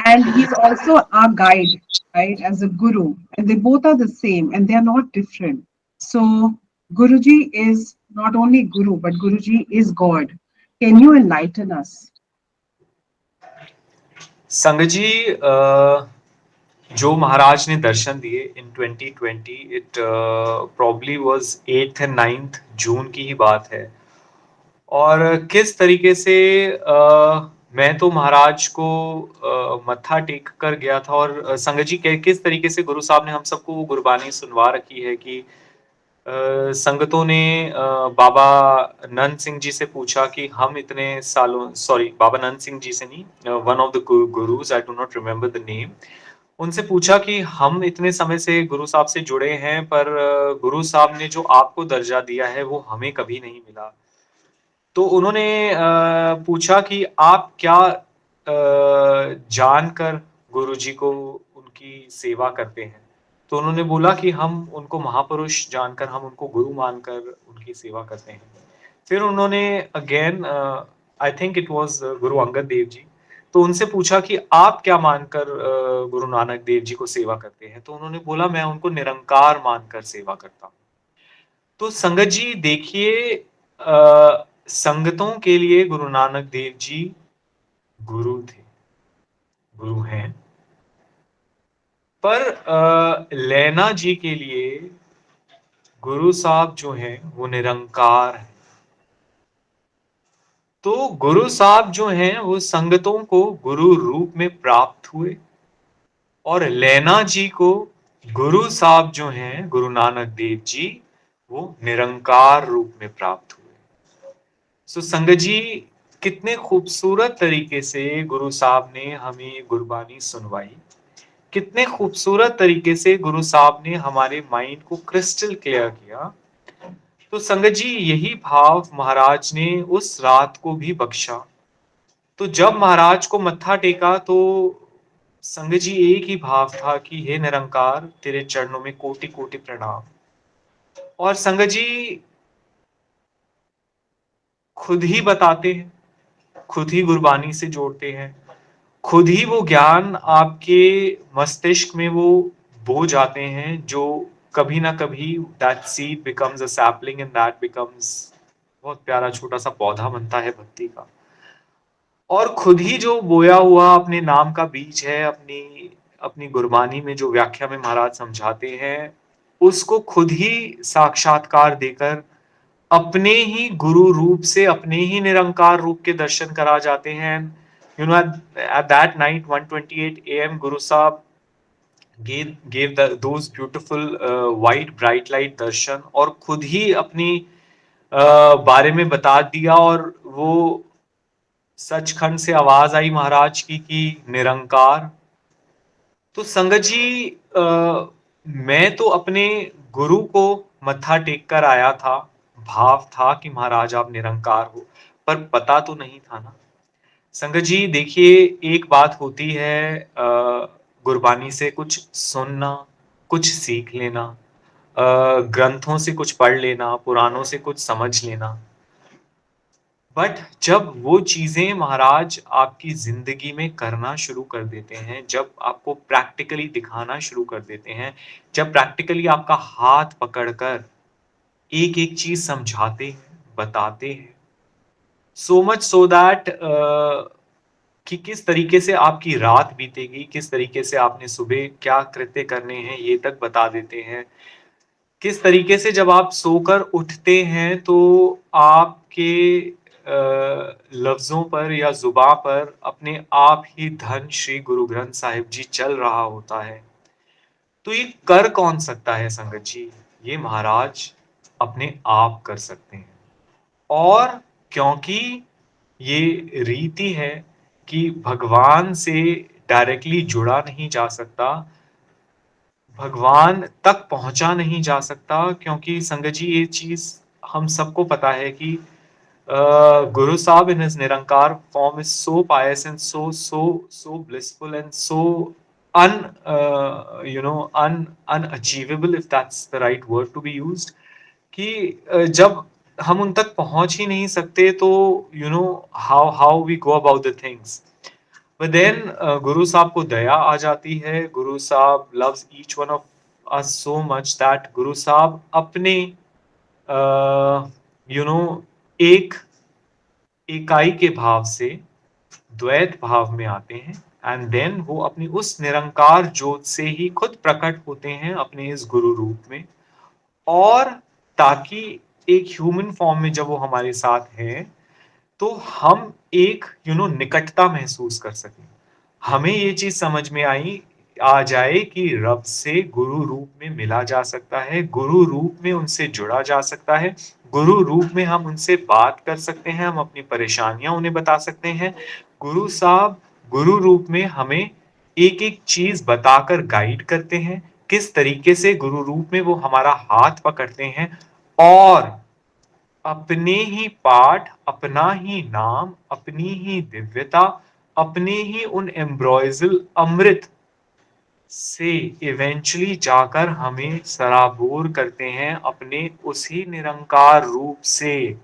B: and He's also our guide, right? As a Guru, and they both are the same, and they are not different. So Guruji is not only Guru, but Guruji is God. Can you enlighten us?
C: संगत जी, जो महाराज ने दर्शन दिए इन 2020, it probably was 8th and 9th जून की ही बात है। और किस तरीके से मैं तो महाराज को मत्था टेक कर गया था, और संगत जी किस तरीके से गुरु साहब ने हम सबको वो गुरबानी सुनवा रखी है कि संगतों ने बाबा नंद सिंह जी से पूछा कि हम इतने सालों, सॉरी बाबा नंद सिंह जी से नहीं, one of the gurus, I do not remember the name, उनसे पूछा कि हम इतने समय से गुरु साहब से जुड़े हैं, पर गुरु साहब ने जो आपको दर्जा दिया है वो हमें कभी नहीं मिला। तो उन्होंने पूछा कि आप क्या जानकर गुरुजी को उनकी सेवा करते हैं। तो उन्होंने बोला कि हम उनको महापुरुष जानकर, हम उनको गुरु मानकर उनकी सेवा करते हैं। फिर उन्होंने again, I think it was Guru Angad Dev ji, तो उनसे पूछा कि आप क्या मानकर गुरु नानक देव जी को सेवा करते हैं। तो उन्होंने बोला मैं उनको निरंकार मानकर सेवा करता हूँ। तो संगत जी देखिए, संगतों के लिए गुरु नानक देव जी गुरु थे, गुरु हैं, पर लैना जी के लिए गुरु साहब जो हैं वो निरंकार हैं। तो गुरु साहब जो हैं वो संगतों को गुरु रूप में प्राप्त हुए, और लैना जी को गुरु साहब जो हैं गुरु नानक देव जी वो निरंकार रूप में प्राप्त हुए। सो संगत जी, कितने खूबसूरत तरीके से गुरु साहब ने हमें गुरबानी सुनवाई, कितने खूबसूरत तरीके से गुरु साहब ने हमारे माइंड को क्रिस्टल क्लियर किया। तो संगत जी, यही भाव महाराज ने उस रात को भी बख्शा। तो जब महाराज को मत्था टेका तो संगत जी एक ही भाव था कि हे निरंकार, तेरे चरणों में कोटि कोटि प्रणाम। और संगत जी खुद ही बताते हैं, खुद ही गुरबानी से जोड़ते हैं, खुद ही वो ज्ञान आपके मस्तिष्क में वो बो जाते हैं, जो कभी ना कभी that seed becomes a sapling, and that becomes बहुत प्यारा छोटा सा पौधा बनता है भक्ति का। और खुद ही जो बोया हुआ अपने नाम का बीज है, अपनी अपनी गुरबानी में जो व्याख्या में महाराज समझाते हैं, उसको खुद ही साक्षात्कार देकर अपने ही गुरु रूप से, अपने ही निरंकार रूप के दर्शन करा जाते हैं। You know, at that night, 1:28 a.m., Guru Sahib gave those beautiful white bright light darshan, और खुद ही अपनी बारे में बता दिया, और वो सचखंड से आवाज आई महाराज की कि निरंकार। तो संगत जी, मैं तो अपने गुरु को मत्था टेक कर आया था, भाव था कि महाराज आप निरंकार हो, पर पता तो नहीं था ना। संगत जी देखिए, एक बात होती है गुरबानी से कुछ सुनना, कुछ सीख लेना, ग्रंथों से कुछ पढ़ लेना, पुराणों से कुछ समझ लेना, बट जब वो चीजें महाराज आपकी जिंदगी में करना शुरू कर देते हैं, जब आपको प्रैक्टिकली दिखाना शुरू कर देते हैं, जब प्रैक्टिकली आपका हाथ पकड़कर एक एक चीज समझाते हैं, बताते हैं, so much so that कि किस तरीके से आपकी रात बीतेगी, किस तरीके से आपने सुबह क्या कृत्य करने हैं ये तक बता देते हैं। किस तरीके से जब आप सोकर उठते हैं तो आपके लफ्ज़ों पर या ज़ुबान पर अपने आप ही धन श्री गुरु ग्रंथ साहिब जी चल रहा होता है। तो ये कर कौन सकता है संगत जी? ये महाराज अपने आप कर सकते हैं। और क्योंकि ये रीति है कि भगवान से डायरेक्टली जुड़ा नहीं जा सकता, भगवान तक पहुंचा नहीं जा सकता, क्योंकि संगत जी ये चीज हम सबको पता है कि Guru Sahib in his Nirankar form is so pious and so blissful and so unachievable, if that's the right word to be used, कि जब हम उन तक पहुंच ही नहीं सकते तो how we go about the things. But then Guru Sahib को दया आ जाती है. Guru Sahib loves each one of us so much that Guru Sahib अपने एक इकाई के भाव से द्वैत भाव में आते हैं एंड देन वो अपनी उस निरंकार ज्योत से ही खुद प्रकट होते हैं अपने इस गुरु रूप में, और ताकि एक ह्यूमन फॉर्म में जब वो हमारे साथ हैं तो हम एक निकटता महसूस कर सकें, हमें ये चीज समझ में आ जाए कि रब से गुरु रूप में मिला जा सकता है, गुरु रूप में उनसे जुड़ा जा सकता है, गुरु रूप में हम उनसे बात कर सकते हैं, हम अपनी परेशानियां उन्हें बता सकते हैं। गुरु साहब गुरु रूप में हमें एक एक चीज बताकर गाइड करते हैं, किस तरीके से गुरु रूप में वो हमारा हाथ पकड़ते हैं और अपने ही पाठ, अपना ही नाम, अपनी ही दिव्यता, अपने ही उन एम्ब्रॉयजल अमृत से इवेंचुअली जाकर हमें सराबोर करते हैं अपने उसी निरंकार रूप से,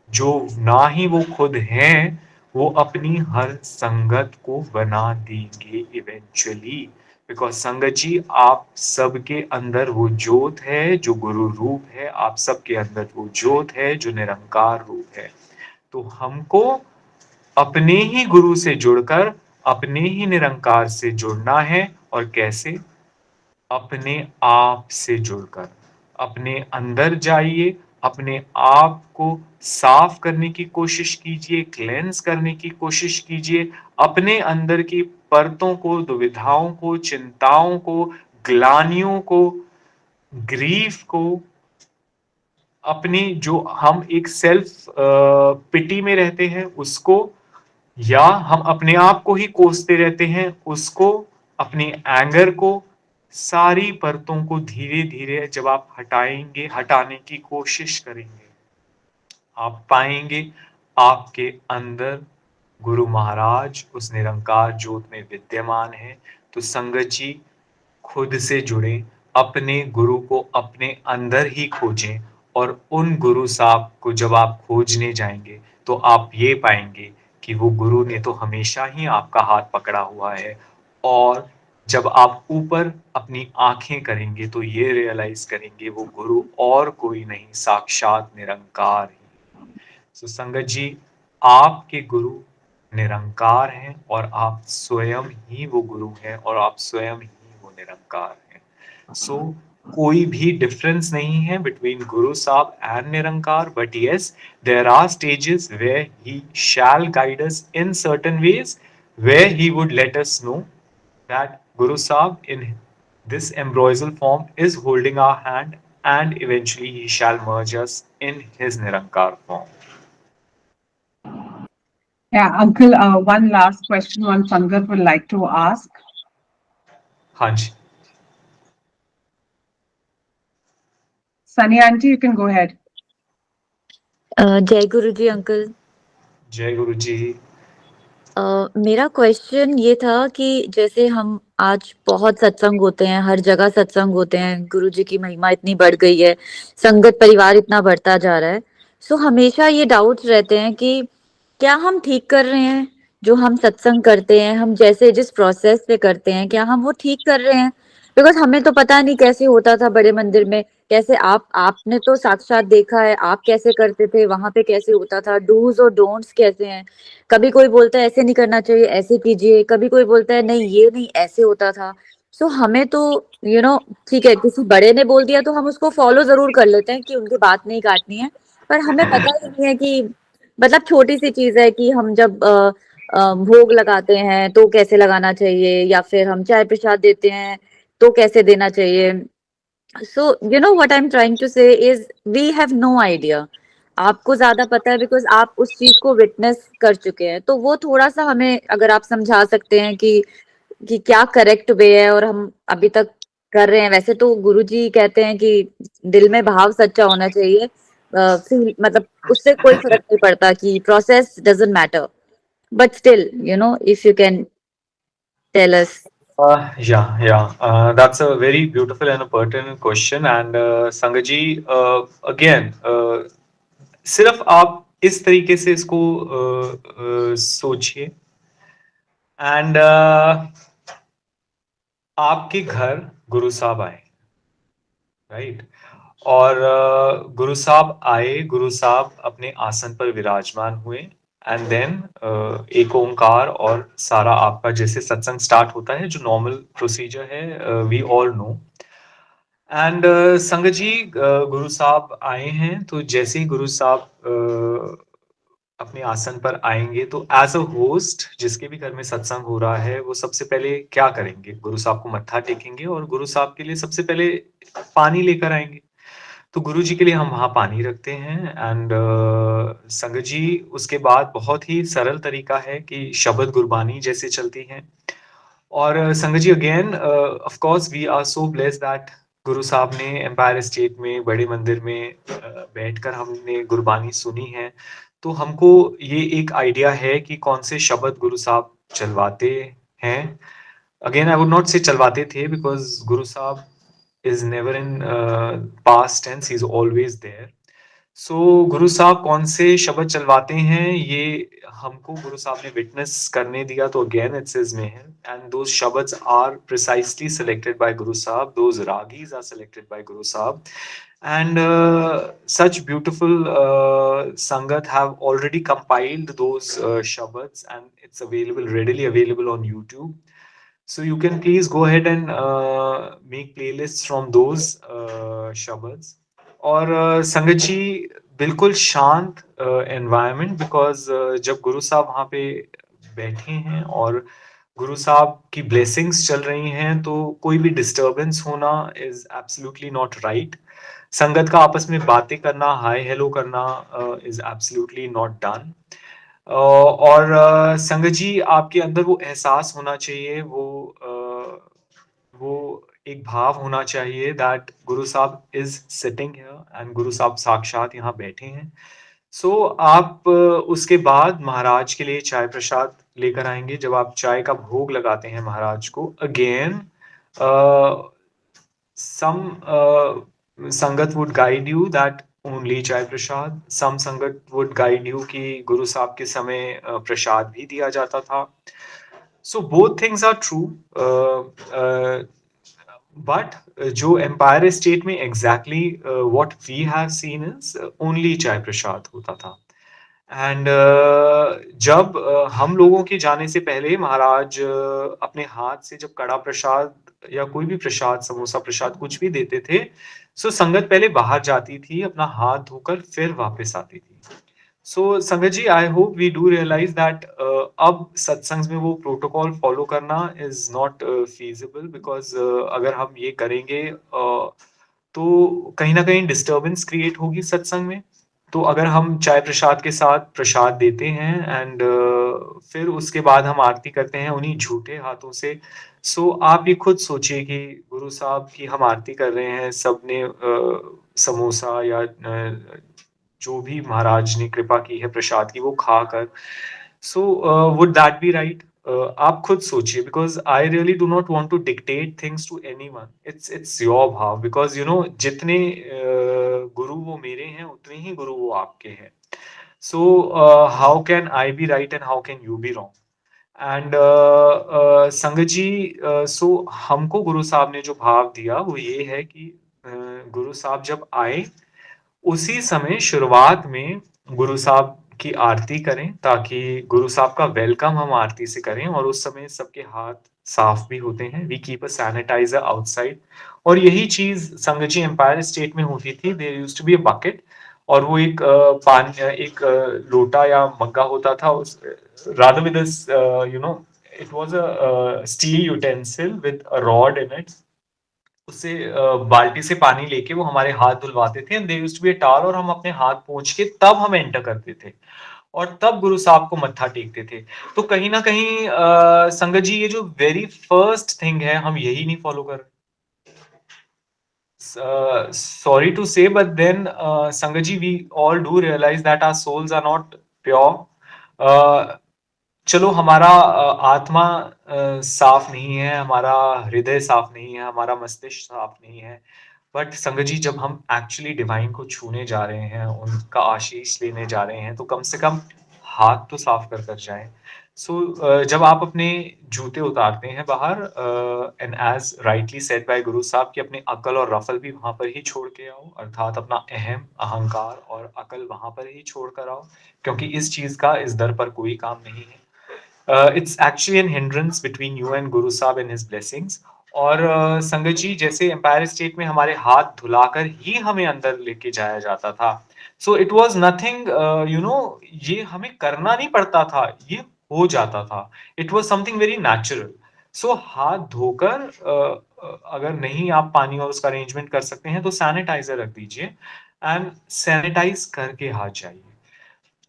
C: जो ना ही वो खुद हैं, वो अपनी हर संगत को बना देंगे इवेंचुअली। बिकॉज संगत जी आप सबके अंदर वो ज्योत है जो गुरु रूप है, आप सबके अंदर वो ज्योत है जो निरंकार रूप है। तो हमको अपने ही गुरु से जुड़कर अपने ही निरंकार से जुड़ना है। और कैसे? अपने आप से जुड़कर अपने अंदर जाइए, अपने आप को साफ करने की कोशिश कीजिए, क्लेंस करने की कोशिश कीजिए, अपने अंदर की परतों को, दुविधाओं को, चिंताओं को, ग्लानियों को, ग्रीफ को, अपनी जो हम एक सेल्फ पिटी में रहते हैं उसको, या हम अपने आप को ही कोसते रहते हैं उसको, अपनी एंगर को, सारी परतों को धीरे धीरे जब आप हटाने की कोशिश करेंगे, आप पाएंगे आपके अंदर गुरु महाराज उस निरंकार ज्योत में विद्यमान है। तो संगत जी खुद से जुड़े, अपने गुरु को अपने अंदर ही खोजें, और उन गुरु साहब को जब आप खोजने जाएंगे तो आप ये पाएंगे कि वो गुरु ने तो हमेशा ही आपका हाथ पकड़ा हुआ है, और जब आप ऊपर अपनी आंखें करेंगे तो ये रियलाइज करेंगे वो गुरु और कोई नहीं, साक्षात निरंकार ही। सो संगत जी आपके गुरु निरंकार हैं और आप स्वयं ही वो गुरु हैं और आप स्वयं ही वो निरंकार हैं। सो कोई भी डिफरेंस नहीं है between Guru Sahib and Nirankar, but yes there are stages where he shall guide us in certain ways, where he would let us know that Guru Sahib in this ambrosial form is holding our hand, and eventually he shall merge us in his Nirankar form.
B: Yeah, Uncle, one last question one Sangat would like to ask.
C: Hanji.
B: Sunny Auntie, you can go ahead.
D: जय गुरु जी uncle.
C: जय गुरु जी।
D: मेरा question ये था कि जैसे हम आज बहुत सत्संग होते हैं, हर जगह सत्संग होते हैं, गुरु जी की महिमा इतनी बढ़ गई है, संगत परिवार इतना बढ़ता जा रहा है, सो हमेशा ये डाउट्स रहते हैं कि क्या हम ठीक कर रहे हैं जो हम सत्संग करते हैं, हम जैसे जिस प्रोसेस पे करते हैं क्या हम वो ठीक कर रहे हैं? बिकॉज हमें तो पता नहीं कैसे होता था बड़े मंदिर में, कैसे आपने तो साक्षात देखा है, आप कैसे करते थे वहां पे, कैसे होता था, डूज और डोंट्स कैसे हैं। कभी कोई बोलता है ऐसे नहीं करना चाहिए, ऐसे कीजिए, कभी कोई बोलता है नहीं ये नहीं ऐसे होता था। सो हमें तो ठीक है, किसी बड़े ने बोल दिया तो हम उसको फॉलो जरूर कर लेते हैं कि उनकी बात नहीं काटनी है, पर हमें पता ही नहीं है कि मतलब छोटी सी चीज है कि हम जब भोग लगाते हैं तो कैसे लगाना चाहिए, या फिर हम चाय प्रसाद देते हैं तो कैसे देना चाहिए। So what I am trying to say is we have no idea. आपको ज्यादा पता है बिकॉज आप उस चीज को विटनेस कर चुके हैं, तो वो थोड़ा सा हमें अगर आप समझा सकते हैं कि क्या करेक्ट वे है और हम अभी तक कर रहे हैं। वैसे तो गुरुजी कहते हैं कि दिल में भाव सच्चा होना चाहिए, मतलब उससे कोई फर्क नहीं पड़ता कि process doesn't matter, but still if you can tell us.
C: That's a very beautiful and a pertinent question. And Sangaji, again, सिर्फ आप इस तरीके से इसको सोचिए, एंड आपके घर गुरु साहब आए, राइट? और गुरु साहब आए, गुरु साहब अपने आसन पर विराजमान हुए, एंड देन एक ओंकार और सारा आपका जैसे सत्संग स्टार्ट होता है, जो नॉर्मल प्रोसीजर है, वी ऑल नो। एंड संगत जी, गुरु साहब आए हैं, तो जैसे ही गुरु साहब अपने आसन पर आएंगे तो एज अ होस्ट जिसके भी घर में सत्संग हो रहा है, वो सबसे पहले क्या करेंगे? गुरु साहब को मत्था टेकेंगे और गुरु साहब के लिए सबसे पहले पानी लेकर आएंगे। तो गुरु जी के लिए हम वहाँ पानी रखते हैं, एंड संगत जी उसके बाद बहुत ही सरल तरीका है कि शब्द गुरबानी जैसे चलती हैं। और संगत जी again, of course we are so blessed that Guru Sahib ने एम्पायर स्टेट में बड़े मंदिर में बैठकर हमने गुरबानी सुनी है, तो हमको ये एक आइडिया है कि कौन से शब्द गुरु साहब चलवाते हैं। अगेन आई वुड नॉट से चलवाते थे, बिकॉज गुरु साहब is never in past tense, he is always there. So गुरु साहब कौन से शब्द चलवाते हैं ये हमको गुरु साहब ने विटनेस करने दिया, तो again it's his meher, and those shabads are precisely selected by Guru Sahab, those ragis are selected by Guru Sahab, and such beautiful sangat have already compiled those shabads, and it's available, readily available on YouTube. So you can please go ahead and make playlists from those shabads. और संगत जी बिल्कुल शांत environment, because जब गुरु साहब वहाँ पे बैठे हैं और गुरु साहब की ब्लेसिंग्स चल रही हैं, तो कोई भी डिस्टरबेंस होना इज एब्सोल्युटली नॉट राइट। संगत का आपस में बातें करना, हाय हेलो करना इज एब्सोल्युटली नॉट डन। और संगत जी आपके अंदर वो एहसास होना चाहिए, वो एक भाव होना चाहिए दैट गुरु साहब इज सिटिंग हियर एंड गुरु साहब साक्षात यहाँ बैठे हैं। सो आप उसके बाद महाराज के लिए चाय प्रसाद लेकर आएंगे। जब आप चाय का भोग लगाते हैं महाराज को, अगेन some संगत would guide you that only चाय प्रसाद, some संगत would guide you कि गुरु साहब के समय प्रसाद भी दिया जाता था। So both things are true, but जो एम्पायर स्टेट में exactly what we have seen is only चाय प्रसाद होता था। एंड जब हम लोगों के जाने से पहले महाराज अपने हाथ से जब कड़ा प्रसाद या कोई भी प्रसाद, समोसा प्रसाद कुछ भी देते थे, सो संगत पहले बाहर जाती थी, अपना हाथ धोकर फिर वापस आती थी। सो संगत ji, I hope we do realize that अब सत्संग में वो प्रोटोकॉल फॉलो करना इज नॉट फीजिबल, बिकॉज अगर हम ये करेंगे तो कहीं ना कहीं डिस्टर्बेंस क्रिएट होगी सत्संग में। तो अगर हम चाय प्रसाद के साथ प्रसाद देते हैं एंड फिर उसके बाद हम आरती करते हैं उन्हीं झूठे हाथों से, सो आप ये खुद सोचिए कि गुरु साहब की हम आरती कर रहे हैं, सबने समोसा या जो भी महाराज ने कृपा की है प्रसाद की वो खाकर, so would that be right? आप खुद सोचिए, because I really do not want to dictate things to anyone, it's your bhav, because जितने गुरु वो मेरे हैं उतने ही गुरु वो आपके हैं। So how can I be right and how can you be wrong? And संगत जी, सो हमको गुरु साहब ने जो भाव दिया वो ये है कि गुरु साहब जब आए उसी समय शुरुआत में गुरु साहब की आरती करें, ताकि गुरु साहब का वेलकम हम आरती से करें, और उस समय सबके हाथ साफ भी होते हैं। We keep a sanitiser outside. और यही चीज संगत जी एम्पायर स्टेट में होती थी। There used to be a bucket, और वो एक लोटा या मग्गा होता था, उस rather with this it was a steel utensil with a rod in it। उससे बाल्टी से पानी लेके वो हमारे हाथ धुलवाते थे, and there used to be a towel, और हम अपने हाथ पोंछ के तब हम एंटर करते थे, और तब गुरु साहब को मत्था टेकते थे। तो कहीं ना कहीं संगत जी, ये जो वेरी फर्स्ट थिंग है, हम यही नहीं फॉलो कर रहे। Sorry to say, but then संगत जी, we all do realize that our souls are not pure। चलो, हमारा आत्मा साफ नहीं है, हमारा हृदय साफ नहीं है, हमारा मस्तिष्क साफ नहीं है, बट संगत जी, जब हम एक्चुअली डिवाइन को छूने जा रहे हैं, उनका आशीष लेने जा रहे हैं, तो कम से कम हाथ तो साफ कर जाएं। सो जब आप अपने जूते उतारते हैं बाहर, and as rightly said by Guru Sahib कि अपनी अकल और रफल भी वहां पर ही छोड़ के आओ, अर्थात अपना अहम, अहंकार और अकल वहां पर ही छोड़ कर आओ, क्योंकि इस चीज का इस दर पर कोई काम नहीं है। It's actually an hindrance between you and Guru Sahib and his blessings। और संगत जी, जैसे एम्पायर स्टेट में हमारे हाथ धुलाकर ही हमें अंदर लेके जाया जाता था। सो इट वाज नथिंग, ये हमें करना नहीं पड़ता था, ये हो जाता था। It was something very natural. So हाथ धोकर, अगर नहीं आप पानी और उसका अरेंजमेंट कर सकते हैं, तो सैनिटाइजर रख दीजिए एंड सैनिटाइज करके हाथ जाइए।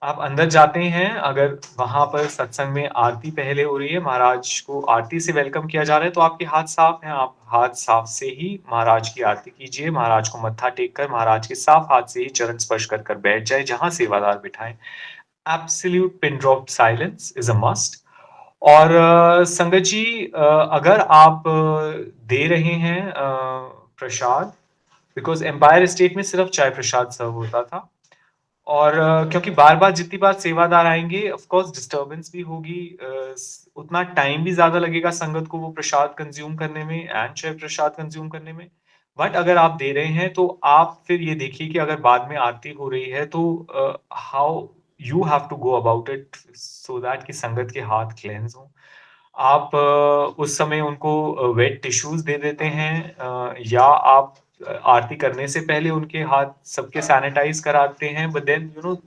C: आप अंदर जाते हैं, अगर वहां पर सत्संग में आरती पहले हो रही है, महाराज को आरती से वेलकम किया जा रहा है, तो आपके हाथ साफ हैं, आप हाथ साफ से ही महाराज की आरती कीजिए। महाराज को मत्था टेक कर महाराज के साफ हाथ से ही चरण स्पर्श कर बैठ जाए जहां सेवादार बिठाएं। Absolute pin drop silence is a must. और संगत जी, अगर आप दे रहे हैं प्रसाद, बिकॉज एम्पायर स्टेट में सिर्फ चाय प्रसाद सर्व होता था, और क्योंकि बार बार जितनी बार सेवादार आएंगे, ऑफ कोर्स डिस्टरबेंस भी होगी, उतना टाइम भी ज्यादा लगेगा संगत को वो प्रसाद कंज्यूम करने में एंड चाय प्रसाद कंज्यूम करने में। बट अगर आप दे रहे हैं, तो आप फिर ये देखिए कि अगर बाद में आरती हो रही है, तो how you have to go about it, so that कि संगत के हाथ क्लेंस हो। आप उस समय उनको वेट टिश्यूज दे देते हैं, या आप आरती करने से पहले उनके हाथ सबके सैनिटाइज कराते हैं। But then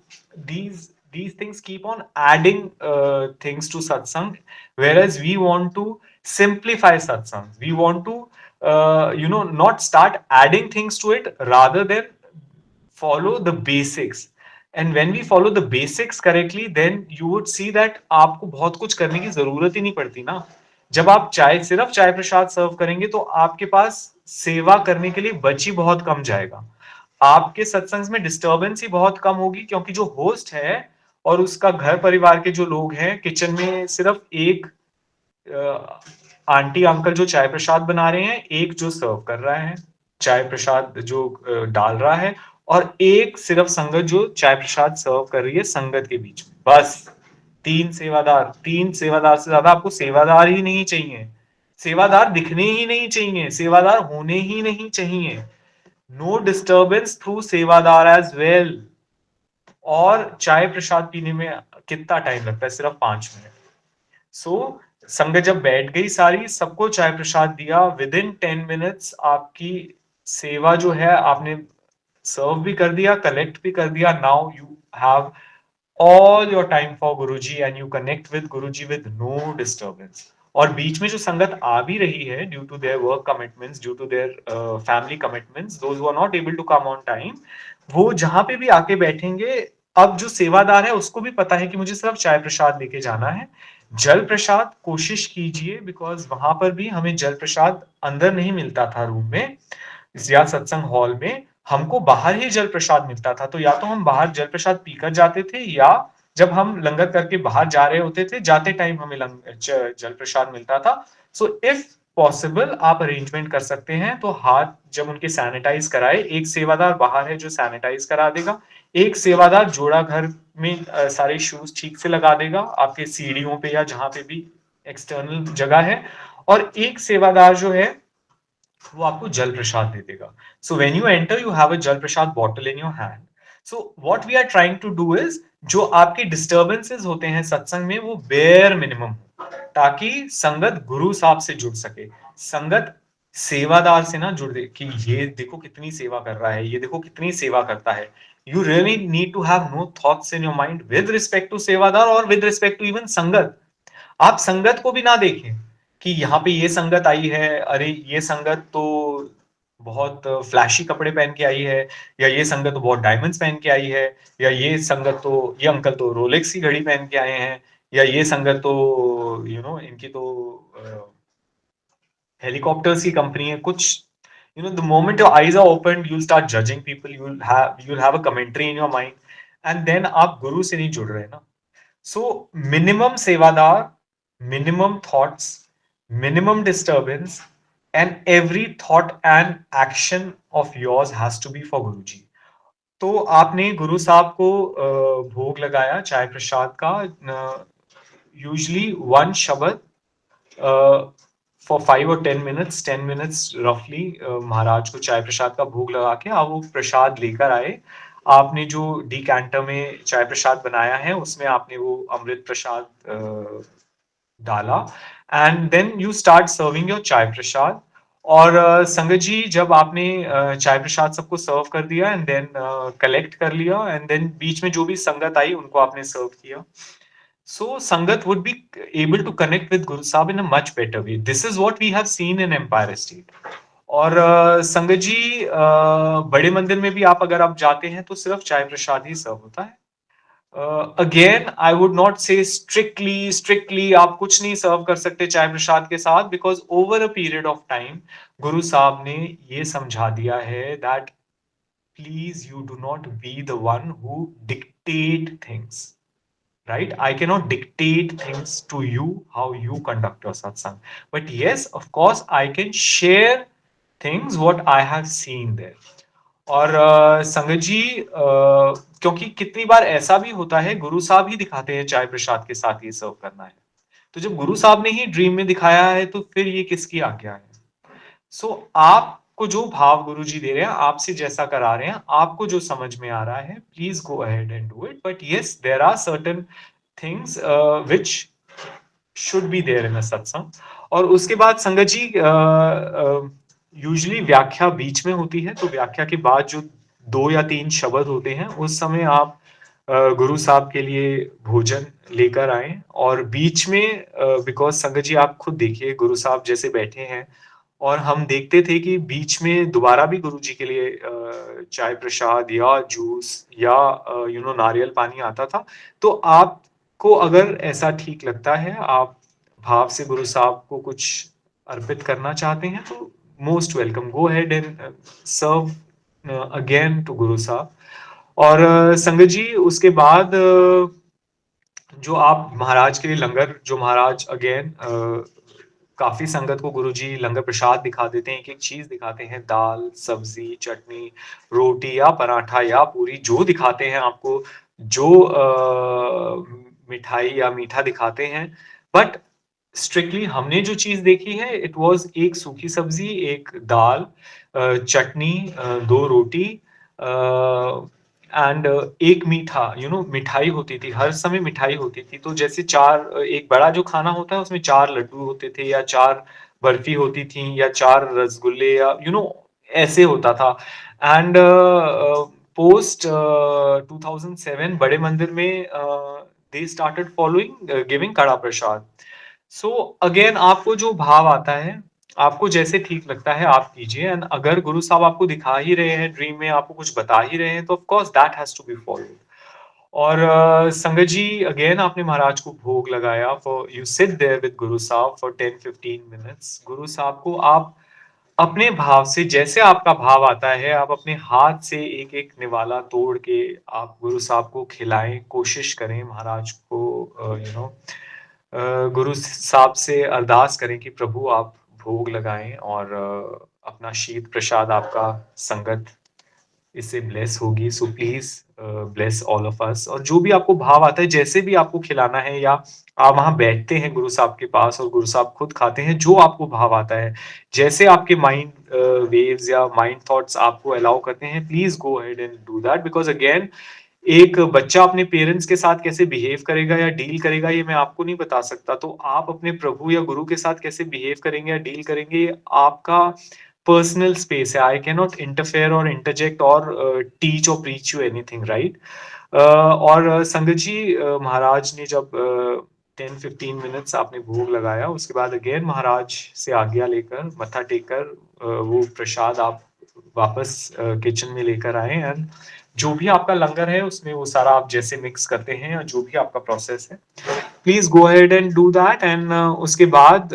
C: these things keep on adding things to satsang, whereas we want to simplify satsang. We want to not start adding things to it, rather than follow the basics। And when we follow the basics correctly, then you would see that आपको बहुत कुछ करने की जरूरत ही नहीं पड़ती ना। जब आप सिर्फ चाय प्रसाद सर्व करेंगे, तो आपके पास सेवा करने के लिए बच ही बहुत कम जाएगा। आपके सत्संग में डिस्टरबेंस ही बहुत कम होगी, क्योंकि जो होस्ट है और उसका घर परिवार के जो लोग हैं, किचन में सिर्फ एक आंटी अंकल जो चाय प्रसाद बना रहे हैं, एक जो सर्व कर रहा है, चाय प्रसाद जो डाल रहा है, और एक सिर्फ संगत जो चाय प्रसाद सर्व कर रही है संगत के बीच में। बस तीन सेवादार से ज्यादा आपको सेवादार ही नहीं चाहिए। सेवादार दिखने ही नहीं चाहिए, सेवादार होने ही नहीं चाहिए। नो डिस्टर्बेंस थ्रू सेवादार एज वेल। और चाय प्रसाद पीने में कितना टाइम लगता है? सिर्फ 5 मिनट। सो संगत जब बैठ गई सारी, सबको चाय प्रसाद दिया, विद इन 10 मिनट्स आपकी सेवा जो है आपने सर्व भी कर दिया, कलेक्ट भी कर दिया। Now you have all your time for Guruji and you connect with Guruji with no disturbance। और बीच में जो संगत आ भी रही है, due to their work commitments, due to their family commitments, those who are not able to come on time, वो जहां पे भी आके बैठेंगे, अब जो सेवादार है उसको भी पता है कि मुझे सिर्फ चाय प्रसाद लेके जाना है। जल प्रसाद कोशिश कीजिए, बिकॉज वहां पर भी हमें जल प्रसाद अंदर नहीं मिलता था रूम में या सत्संग हॉल में, हमको बाहर ही जल प्रसाद मिलता था। तो या तो हम बाहर जल प्रसाद पीकर जाते थे, या जब हम लंगर करके बाहर जा रहे होते थे, जाते टाइम हमें जल प्रसाद मिलता था। सो इफ पॉसिबल आप अरेंजमेंट कर सकते हैं, तो हाथ जब उनके सैनिटाइज कराए, एक सेवादार बाहर है जो सैनिटाइज करा देगा, एक सेवादार जोड़ा घर में सारे शूज ठीक से लगा देगा आपके सीढ़ियों पे या जहां पे भी एक्सटर्नल जगह है, और एक सेवादार जो है वो आपको जल प्रसाद दे देगा. So when you enter you have a jal prasad bottle in your hand. So what we are trying to do is, जो आपके डिस्टर्बेंसेस होते हैं सत्संग में वो बेयर मिनिमम हो, ताकि संगत गुरु साहब से जुड़ सके, संगत सेवादार से ना जुड़ दे कि ये देखो कितनी सेवा कर रहा है, ये देखो कितनी सेवा करता है. You really need to have no thoughts in your mind with respect to sevadar और विद रिस्पेक्ट टू इवन संगत. आप संगत को भी ना देखें कि यहाँ पे ये संगत आई है, अरे ये संगत तो बहुत फ्लैशी कपड़े पहन के आई है, या ये संगत तो बहुत डायमंड्स पहन के आई है, या ये संगत तो, ये अंकल तो रोलेक्स की घड़ी पहन के आए हैं, या ये संगत तो इनकी तो हेलीकॉप्टर्स की कंपनी है कुछ. the moment your eyes are opened you'll start judging people, you'll have a commentary in your mind, and then आप गुरु से नहीं जुड़ रहे ना. So minimum सेवादार, minimum thoughts, minimum disturbance, and every thought and action of yours has to be for Guruji. तो आपने गुरु साहब को भोग लगाया चाय प्रसाद का, यूजली वन शब्द for 5 or 10 minutes, 10 minutes roughly, महाराज को चाय प्रसाद का भोग लगा के आप वो प्रसाद लेकर आए. आपने जो डीकैंटर में चाय प्रसाद बनाया है उसमें आपने वो अमृत प्रसाद डाला, and then you start serving your chai prasad. और संगत जी जब आपने चाय प्रसाद सबको सर्व कर दिया एंड देन कलेक्ट कर लिया, एंड देन बीच में जो भी संगत आई उनको आपने सर्व किया, so sangat would be able to connect with Guru Sahib in a much better way. This is what we have seen in Empire State. और संगत जी बड़े मंदिर में भी आप अगर आप जाते हैं तो सिर्फ चाय प्रसाद ही सर्व होता है. अगेन आई वुड नॉट से स्ट्रिक्टली आप कुछ नहीं सर्व कर सकते चाय प्रसाद के साथ, because over a period of time गुरु साहब ने ये समझा दिया है that please you do not be the one who dictate things. Right? I cannot dictate things to you how you conduct your satsang. But yes, of course, I can share things what I have seen there. और संगत जी क्योंकि कितनी बार ऐसा भी होता है गुरु साहब ही दिखाते हैं चाय प्रसाद के साथ ये सर्व करना है, तो जब गुरु साहब ने ही ड्रीम में दिखाया है तो फिर ये किसकी आज्ञा है. सो आपको जो भाव गुरु जी दे रहे हैं, आपसे जैसा करा रहे हैं, आपको जो समझ में आ रहा है, please go ahead and do it. But yes, there are certain things which should be there in a satsang. और उसके बाद संगत जी यूजुअली व्याख्या बीच में होती है, तो व्याख्या के बाद जो 2 या 3 शब्द होते हैं उस समय आप गुरु साहब के लिए भोजन लेकर आए. और बीच में बिकॉज संगत जी आप खुद देखिए गुरु साहब जैसे बैठे हैं, और हम देखते थे कि बीच में दोबारा भी गुरु जी के लिए चाय प्रसाद या जूस या नारियल पानी आता था. तो आपको अगर ऐसा ठीक लगता है, आप भाव से गुरु साहब को कुछ अर्पित करना चाहते हैं, तो most welcome, go ahead and serve again to Guru Sahib. और संगत जी उसके बाद जो आप महाराज के लिए लंगर, जो महाराज अगेन काफी संगत को गुरुजी लंगर प्रसाद दिखा देते हैं, एक एक चीज दिखाते हैं, दाल, सब्जी, चटनी, रोटी या पराठा या पूरी, जो दिखाते हैं आपको, जो मिठाई या मीठा दिखाते हैं. बट स्ट्रिक्टली हमने जो चीज देखी है, इट वाज एक सूखी सब्जी, एक दाल, चटनी, 2 रोटी एंड एक मीठा, मिठाई होती थी, हर समय मिठाई होती थी. तो जैसे 4, एक बड़ा जो खाना होता है उसमें 4 लड्डू होते थे, या 4 बर्फी होती थी, या 4 रसगुल्ले, या ऐसे होता था. एंड पोस्ट 2007 बड़े मंदिर में दे स्टार्टेड फॉलोइंग गिविंग कड़ा प्रसाद. सो अगेन आपको जो भाव आता है, आपको जैसे ठीक लगता है आप कीजिए. एंड अगर गुरु साहब आपको दिखा ही रहे हैं ड्रीम में, आपको कुछ बता ही रहे हैं, तो of course that has to be followed. और संगत जी अगेन आपने महाराज को भोग लगाया, for you sit there with Guru Sahib for 10-15 minutes. गुरु साहब को आप अपने भाव से, जैसे आपका भाव आता है, आप अपने हाथ से एक एक निवाला तोड़ के आप गुरु साहब को खिलाएं, कोशिश करें महाराज को गुरु साहब से अरदास करें कि प्रभु आप भोग लगाएं और अपना शीत प्रसाद आपका संगत इससे ब्लेस होगी। So please bless all of us. और जो भी आपको भाव आता है, जैसे भी आपको खिलाना है, या आप वहां बैठते हैं गुरु साहब के पास और गुरु साहब खुद खाते हैं, जो आपको भाव आता है, जैसे आपके माइंड वेव्स या माइंड थॉट्स आपको अलाउ करते हैं, please go ahead and do that. Because again, एक बच्चा अपने पेरेंट्स के साथ कैसे बिहेव करेगा या डील करेगा, ये मैं आपको नहीं बता सकता। तो आप अपने प्रभु या गुरु के साथ कैसे बिहेव करेंगे या डील करेंगे, ये आपका पर्सनल स्पेस है। आई कैन नॉट इंटरफेयर और इंटरजेक्ट और टीच और प्रीच यू एनीथिंग, राइट। और संगत जी, महाराज ने जब 10-15 मिनट्स आपने भोग लगाया, उसके बाद अगेन महाराज से आज्ञा लेकर, मत्था टेककर वो प्रसाद आप वापस किचन में लेकर आए। एंड जो भी आपका लंगर है उसमें वो सारा आप जैसे मिक्स करते हैं, या जो भी आपका प्रोसेस है, please go ahead and do that. And उसके बाद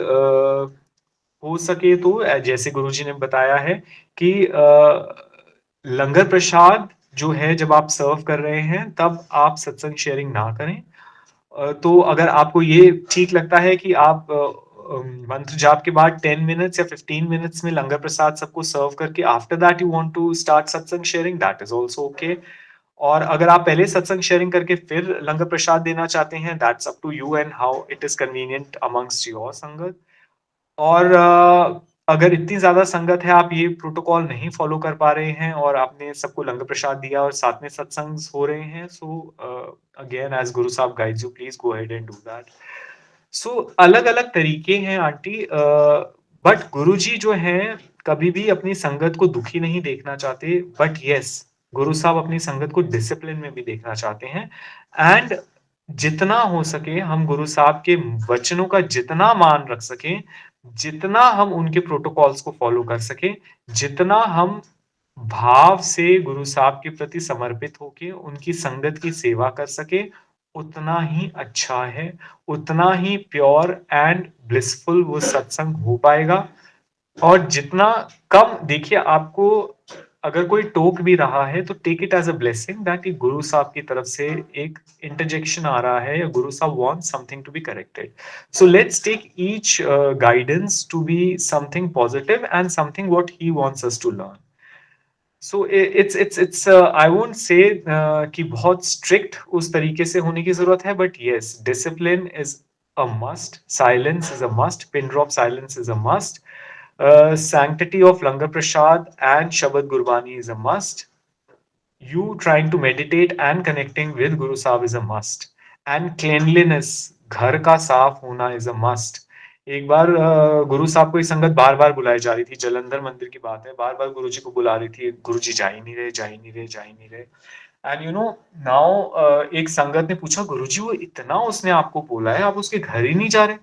C: हो सके तो जैसे गुरुजी ने बताया है कि लंगर प्रसाद जो है, जब आप सर्व कर रहे हैं तब आप सत्संग शेयरिंग ना करें। तो अगर आपको ये ठीक लगता है कि आप मंत्र जाप के बाद 10 मिनट्स या 15 मिनट्स में लंगर प्रसाद सबको सर्व करके after that you want to start satsang sharing, that is also okay. और अगर आप पहले सत्संग शेयरिंग करके फिर लंगर प्रसाद देना चाहते हैं, that's up to you and how it is convenient amongst your sangat. और अगर इतनी ज्यादा संगत है, आप ये प्रोटोकॉल नहीं फॉलो कर पा रहे हैं और आपने सबको लंगर प्रसाद दिया और साथ में सत्संग हो रहे हैं, so again as Guru Sahib guides you, please go ahead and do that. So अलग अलग तरीके हैं आंटी, बट गुरुजी जो हैं कभी भी अपनी संगत को दुखी नहीं देखना चाहते। बट यस, गुरु साहब अपनी संगत को डिसिप्लिन में भी देखना चाहते हैं। एंड जितना हो सके हम गुरु साहब के वचनों का जितना मान रख सकें, जितना हम उनके प्रोटोकॉल्स को फॉलो कर सकें, जितना हम भाव से गुरु साहब के प्रति समर्पित होके उनकी संगत की सेवा कर सके, उतना ही अच्छा है, उतना ही प्योर एंड ब्लिसफुल वो सत्संग हो पाएगा। और जितना कम, देखिए, आपको अगर कोई टोक भी रहा है तो take it as a blessing that Guru Sahib की तरफ से एक इंटरजेक्शन आ रहा है, या Guru Sahib want something to be corrected. So let's take each guidance to be something positive and something what he wants us to learn. So it's I won't say कि बहुत strict उस तरीके से होने की जरूरत है, but yes, discipline is a must, silence is a must, pin drop silence is a must, sanctity of langar prasad and shabad gurbani is a must, you trying to meditate and connecting with guru sahib is a must, and cleanliness, घर का साफ होना is a must। एक बार गुरु साहब को संगत बार बार बुलाई जा रही थी, जलंधर मंदिर की बात है, बार बार गुरु जी को बुला रही थी, गुरु जी जा ही नहीं रहे, जा ही नहीं रहे, जा ही नहीं रहे। एंड यू नो नाउ एक संगत ने पूछा, गुरु जी वो इतना उसने आपको बोला है, आप उसके घर ही नहीं जा रहे,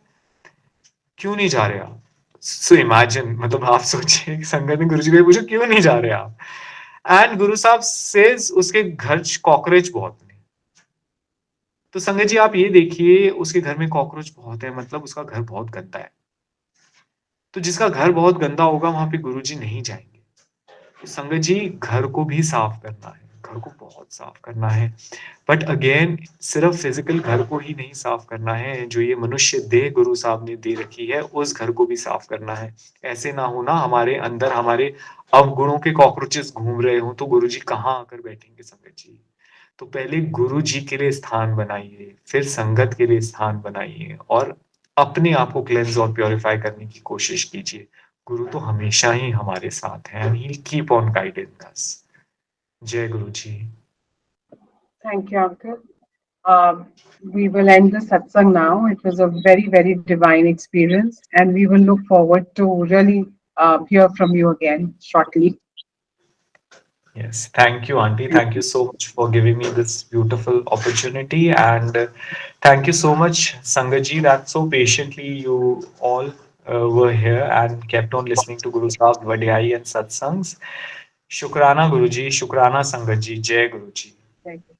C: क्यों नहीं जा रहे आप? सो इमेजिन, मतलब आप सोचिए, संगत ने गुरु जी को पूछा क्यों नहीं जा रहे आप, एंड गुरु साहब सेज उसके घर कॉकरोच बहुत नहीं। तो संगत जी आप ये देखिए, उसके घर में कॉकरोच बहुत है, मतलब उसका घर बहुत गंदा है। तो जिसका घर बहुत गंदा होगा वहां पे गुरुजी नहीं जाएंगे। तो संगत जी, घर को भी साफ करना है, घर को बहुत साफ करना है। बट अगेन, सिर्फ फिजिकल घर को ही नहीं साफ करना है, जो ये मनुष्य देह गुरु साहब ने दे रखी है उस घर को भी साफ करना है। ऐसे ना होना हमारे अंदर हमारे अवगुणों के कॉकरोचेस घूम रहे हो, तो गुरु जी कहाँ आकर बैठेंगे संगत जी। तो पहले गुरु जी के लिए स्थान बनाइए, फिर संगत के लिए स्थान बनाइए, और अपने आप को क्लेंज और प्योरीफाई करने की कोशिश कीजिए। गुरु तो हमेशा ही हमारे साथ है, and he'll keep on guiding us। जय गुरु ji.
B: Thank you, Uncle. We will end the satsang now. It was a very, very divine experience, and we will look forward to really hear from you again shortly.
C: Yes, thank you, Auntie. Thank you so much for giving me this beautiful opportunity, and thank you so much, Sangaji, that so patiently you all were here and kept on listening to Guru Sahib Vadhyai and Satsangs. Shukrana Guruji, Shukrana Sangaji, Jai Guruji.
B: Thank you.